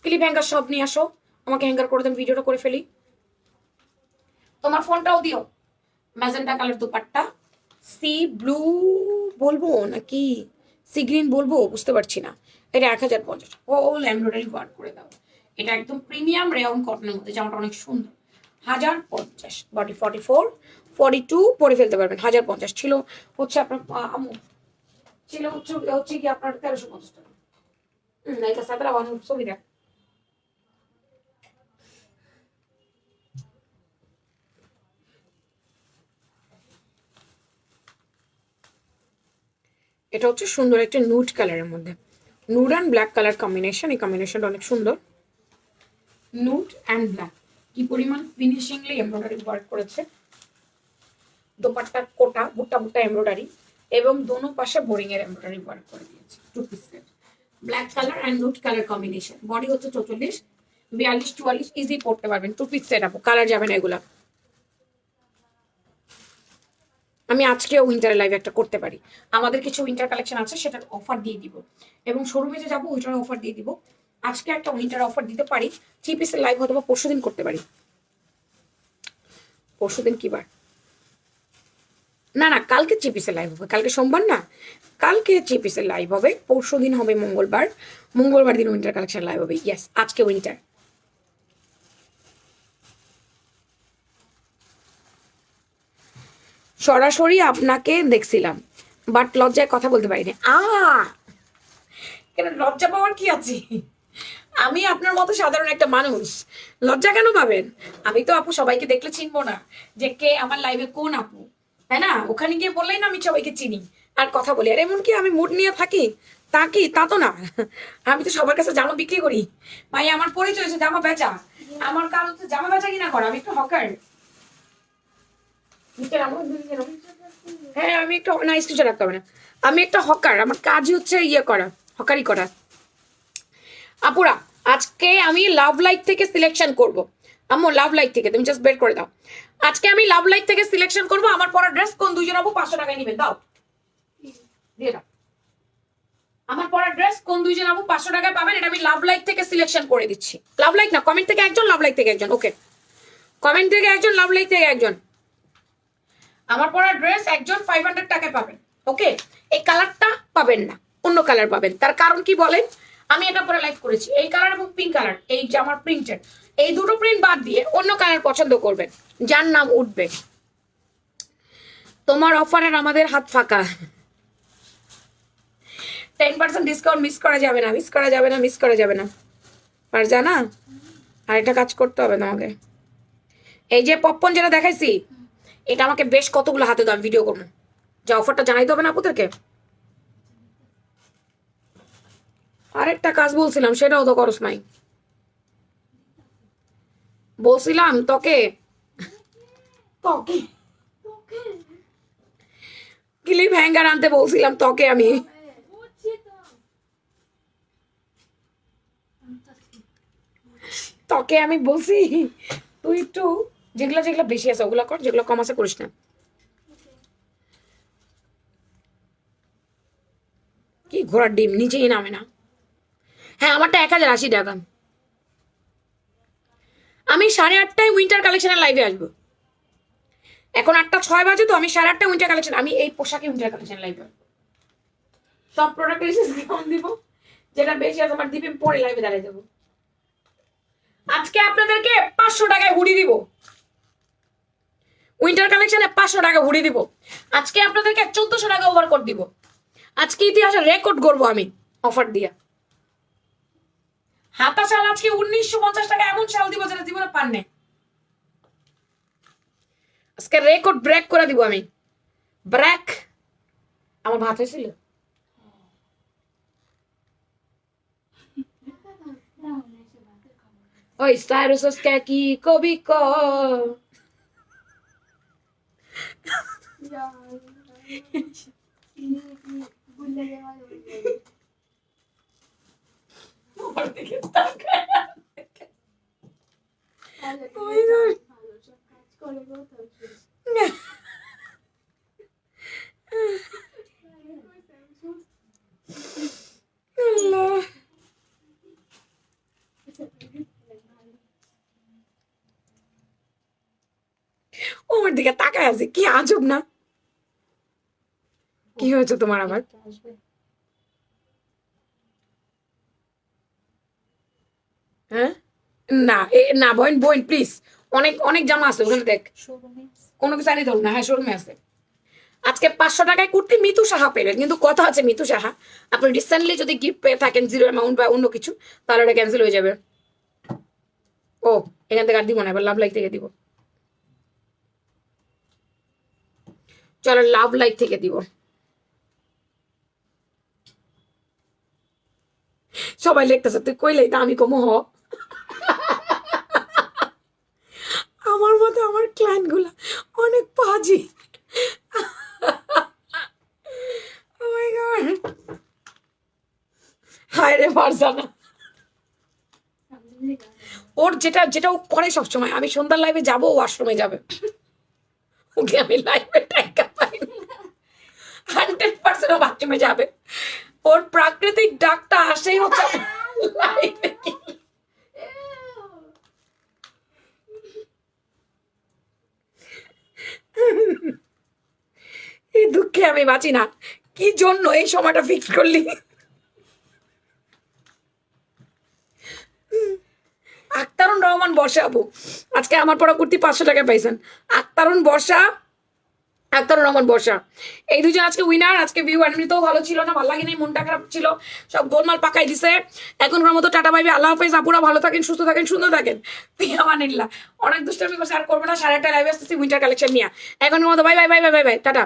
ক্লিপ হ্যাঙ্গার সব নিয়ে আসো, আমাকে হ্যাঙ্গার করে দেন, ভিডিওটা করে ফেলি। তোমার ফোনটাও দিও। Magenta colour dupatta, C blue বলবো নাকি সি গ্রিন বলবো বুঝতে পারছি না। এটা 1050, হোল এমব্রয়ডারি ওয়ার্ক করে দাও। এটা একদম প্রিমিয়াম রেয়ন কটনের মধ্যে, জামাটা অনেক সুন্দর। 1050, বডি 44, 42 পরে ফেলতে পারবেন। 1050 ছিল হচ্ছে আপনার আমু ছিল হচ্ছে কি আপনার 1350 টাকা। এটা সাদরা বানু সুবিধা। এটা হচ্ছে সুন্দর একটা নুড কালারের মধ্যে, nude and black colour combination. এই কম্বিনেশনটা অনেক সুন্দর, নুড অ্যান্ড ব্ল্যাক। কি পরিমাণ ফিনিশিংলি এমব্রয়ডারি ওয়ার্ক করেছে। দোপাট্টা কোটা বুট্টা বুট্টা এমব্রয়ডারি এবং দোনো পাশে বোরিং এর এমব্রয়ডারি ওয়ার্ক করে দিয়েছে। 2 piece set, black colour and nude colour combination. Body হচ্ছে 44, 42, 44 ইজি পড়তে পারবেন। 2 পিস সেট আপু, কালার যাবে না এগুলা। আমি আজকেও উইন্টার লাইভ একটা করতে পারি, আমাদের কিছু উইন্টার কালেকশন আছে সেটার অফার দিয়ে দিব, এবং শোরুমে যে যাবো ওইটার অফার দিয়ে দিব। আজকে একটা উইন্টার অফার দিতে পারি, 3 পিসের লাইভ হয়তো বা পরশুদিন করতে পারি। পরশুদিন কি বার? না না, কালকে 3 পিসের লাইভ হবে, কালকে সোমবার না, কালকে 3 পিসের লাইভ হবে। পরশুদিন হবে মঙ্গলবার, মঙ্গলবার দিন উইন্টার কালেকশন লাইভ হবে। ইয়েস, আজকে উইন্টার। সরাসরি আপনাকে দেখছিলাম, বাট লজ্জায় কথা বলতে পারিনি। কেন লজ্জা পাওয়ার কি আছে? আমি আপনার মতো সাধারণ একটা মানুষ, লজ্জা কেন পাবেন? আমি তো আপু সবাইকে দেখলে চিনবো না যে কে আমার লাইভে কোন আপু, তাই না? ওখানে গিয়ে বললেই না আমি সবাইকে চিনি আর কথা বলি। আর এমনকি আমি মুড নিয়ে থাকি তা কি? তা তো না। আমি তো সবার কাছে জামা বিক্রি করি ভাই, আমার পরিচয় হচ্ছে জামা বেচা, আমার কাজ হচ্ছে জামা বেচা কিনা করা। আমি একটু হকার। হ্যাঁ আমি একটা, না স্ক্রিনশট রাখতে হবে না, আমি একটা হকার, আমার কাজই হচ্ছে ইয়ে করা, হকারি করা। আপুরা আজকে আমি লাভ লাইট থেকে সিলেকশন করব। আম্মু লাভ লাইট থেকে তুমি জাস্ট বের করে দাও। আজকে আমি লাভ লাইট থেকে সিলেকশন করব। আমার পরা ড্রেস কোন দুইজন আপু 500 টাকায় নেবেন? দাও, দিয়ে দাও। আমার পরা ড্রেস কোন দুইজন আপু 500 টাকায় পাবেন? এটা আমি লাভ লাইট থেকে সিলেকশন করে দিচ্ছি। লাভ লাইট না, কমেন্ট থেকে একজন, লাভ লাইট থেকে একজন। ওকে, কমেন্ট থেকে একজন, লাভ লাইট থেকে একজন। আমার পরা ড্রেস একজন 500 টাকায় পাবেন। ওকে, এই কালারটা পাবেন না, অন্য কালার পাবেন। তার কারণ কি বলেন? আমি এটা পরে লাইভ করেছি, এই কালার এবং পিঙ্ক কালার, এই যে আমার প্রিন্টের এই দুটো প্রিন্ট বাদ দিয়ে অন্য কালার পছন্দ করবেন, যার নাম উঠবে। তোমার অফারের আমাদের হাত ফাঁকা। 10% ডিসকাউন্ট মিস করা যাবে না, মিস করা যাবে না, মিস করা যাবে না। আর জানা আর একটা কাজ করতে হবে তোমাকে। এই যে পপকর্ন যেটা দেখাইছি, এটা আমাকে বেশ কতগুলো হাতে দাও, ভিডিও করবো। যে অফারটা জানাইতে হবে না আপুদেরকে। আরেকটা কাজ বলছিলাম, সেটাও তো করস নাই। বলছিলাম তোকে তোকে ক্লিপ হ্যাঙ্গার আনতে বলছিলাম তোকে আমি। তোকে আমি বলছি তুই একটু যেগুলা যেগুলা বেশি আছে ওগুলা কর, যেগুলো কম আছে করিস না। কি ঘোড়ার ডিম, নিচেই নামে না। হ্যাঁ আমারটা 1080 টাকা। আমি 8:30টায় উইন্টার কালেকশনের লাইভে আসবো। এখন 8:06 বাজে, তো আমি 8:30টায় উইন্টার কালেকশন, আমি এই পোশাকে উইন্টার কালেকশন লাইভে আসবো। সব প্রোডাক্ট ডিসকাউন্ট দিব, যেটা বেশি আছে আমার দিবে, পরে লাইভে দাঁড়িয়ে দেবো। আজকে আপনাদেরকে 500 টাকায় হুডি দিব, উইন্টার কালেকশনে 500 টাকা হুডি দিব। আজকে আপনাদেরকে 1400 টাকা ওভারকোট দিব। আজকে ইতিহাসে রেকর্ড করবো আমি অফার দিয়া। হাতা শাল আজকে 1950 টাকা, এমন শাল দিব যেটা জীবনে পান নাই। আজকে রেকর্ড ব্রেক করে দিব আমি, ব্রেক। আমার ভাত হয়েছিল? ওই সাইরুস কি কবি ক আমার দিকে তাকায়। Oh my God. আল্লাহ। ও আমার দিকে তাকায় আছে, কি আজব না? কি হয়েছে তোমার আবার? আসবে হ্যাঁ না, না বোন বোন প্লিজ, অনেক অনেক জামা আছে ওখানে, দেখ শোরুমে। কোনো কিছু আনি ধরুন না। হ্যাঁ শোরুমে আছে। আজকে 500 টাকায় কুর্তি মিতু সাহা পেলেন, কিন্তু কথা আছে মিতু সাহা, আপনি রিসেন্টলি যদি গিফট পেয়ে থাকেন জিরো অ্যামাউন্ট বা অন্য কিছু, তাহলে এটা ক্যান্সেল হয়ে যাবে। ও এখান থেকে আর দিব না, এবার লাভ লাইক থেকে দিব। চলো লাভ লাইক থেকে দিব। সবাই লিখতেছে তুই কইলেই তা আমি কমো হ। আমার মতো আমার ক্লায়েন্ট গুলা অনেক পাজি। Oh my God. হায় রে ফারজানা, ওর যেটা যেটা ও করে সবসময়, আমি সন্ধ্যার লাইভে যাবো, ও ওয়াশরুমে যাবে। ওকে আমি লাইভে টাকা পাই, 100% ও বাথরুমে যাবে। ওর প্রাকৃতিক ডাকটা আসেই হচ্ছে লাইভে। এই দুঃখে আমি বাঁচি না, কি জন্য এই সময়টা ফিক্স করলি? আক্তারুন রহমান বর্ষা আপু, আজকে আমার পড়া কুর্তি 500 টাকায় পাইছেন। আক্তারুন বর্ষা, আক্তারুন রহমান বর্ষা, এই দুজন আজকে উইনার। আজকে ভিউ এমনিতেও ভালো ছিল না, ভালো লাগেনি, মনটা খারাপ ছিল, সব গোলমাল পাকাই দিছে। এখনকার মতো টাটা বাইবে, আল্লাহ হাফেজ। আপুরা ভালো থাকেন, সুস্থ থাকেন, সুন্দর থাকেন। পিয়ামানিল্লাহ। অনেক দুষ্টামি করছে, আর করবো না। 8:30 লাইভে আসতেছি উইন্টার কালেকশন নিয়ে। এখনকার মতো bye bye bye bye bye bye, tata.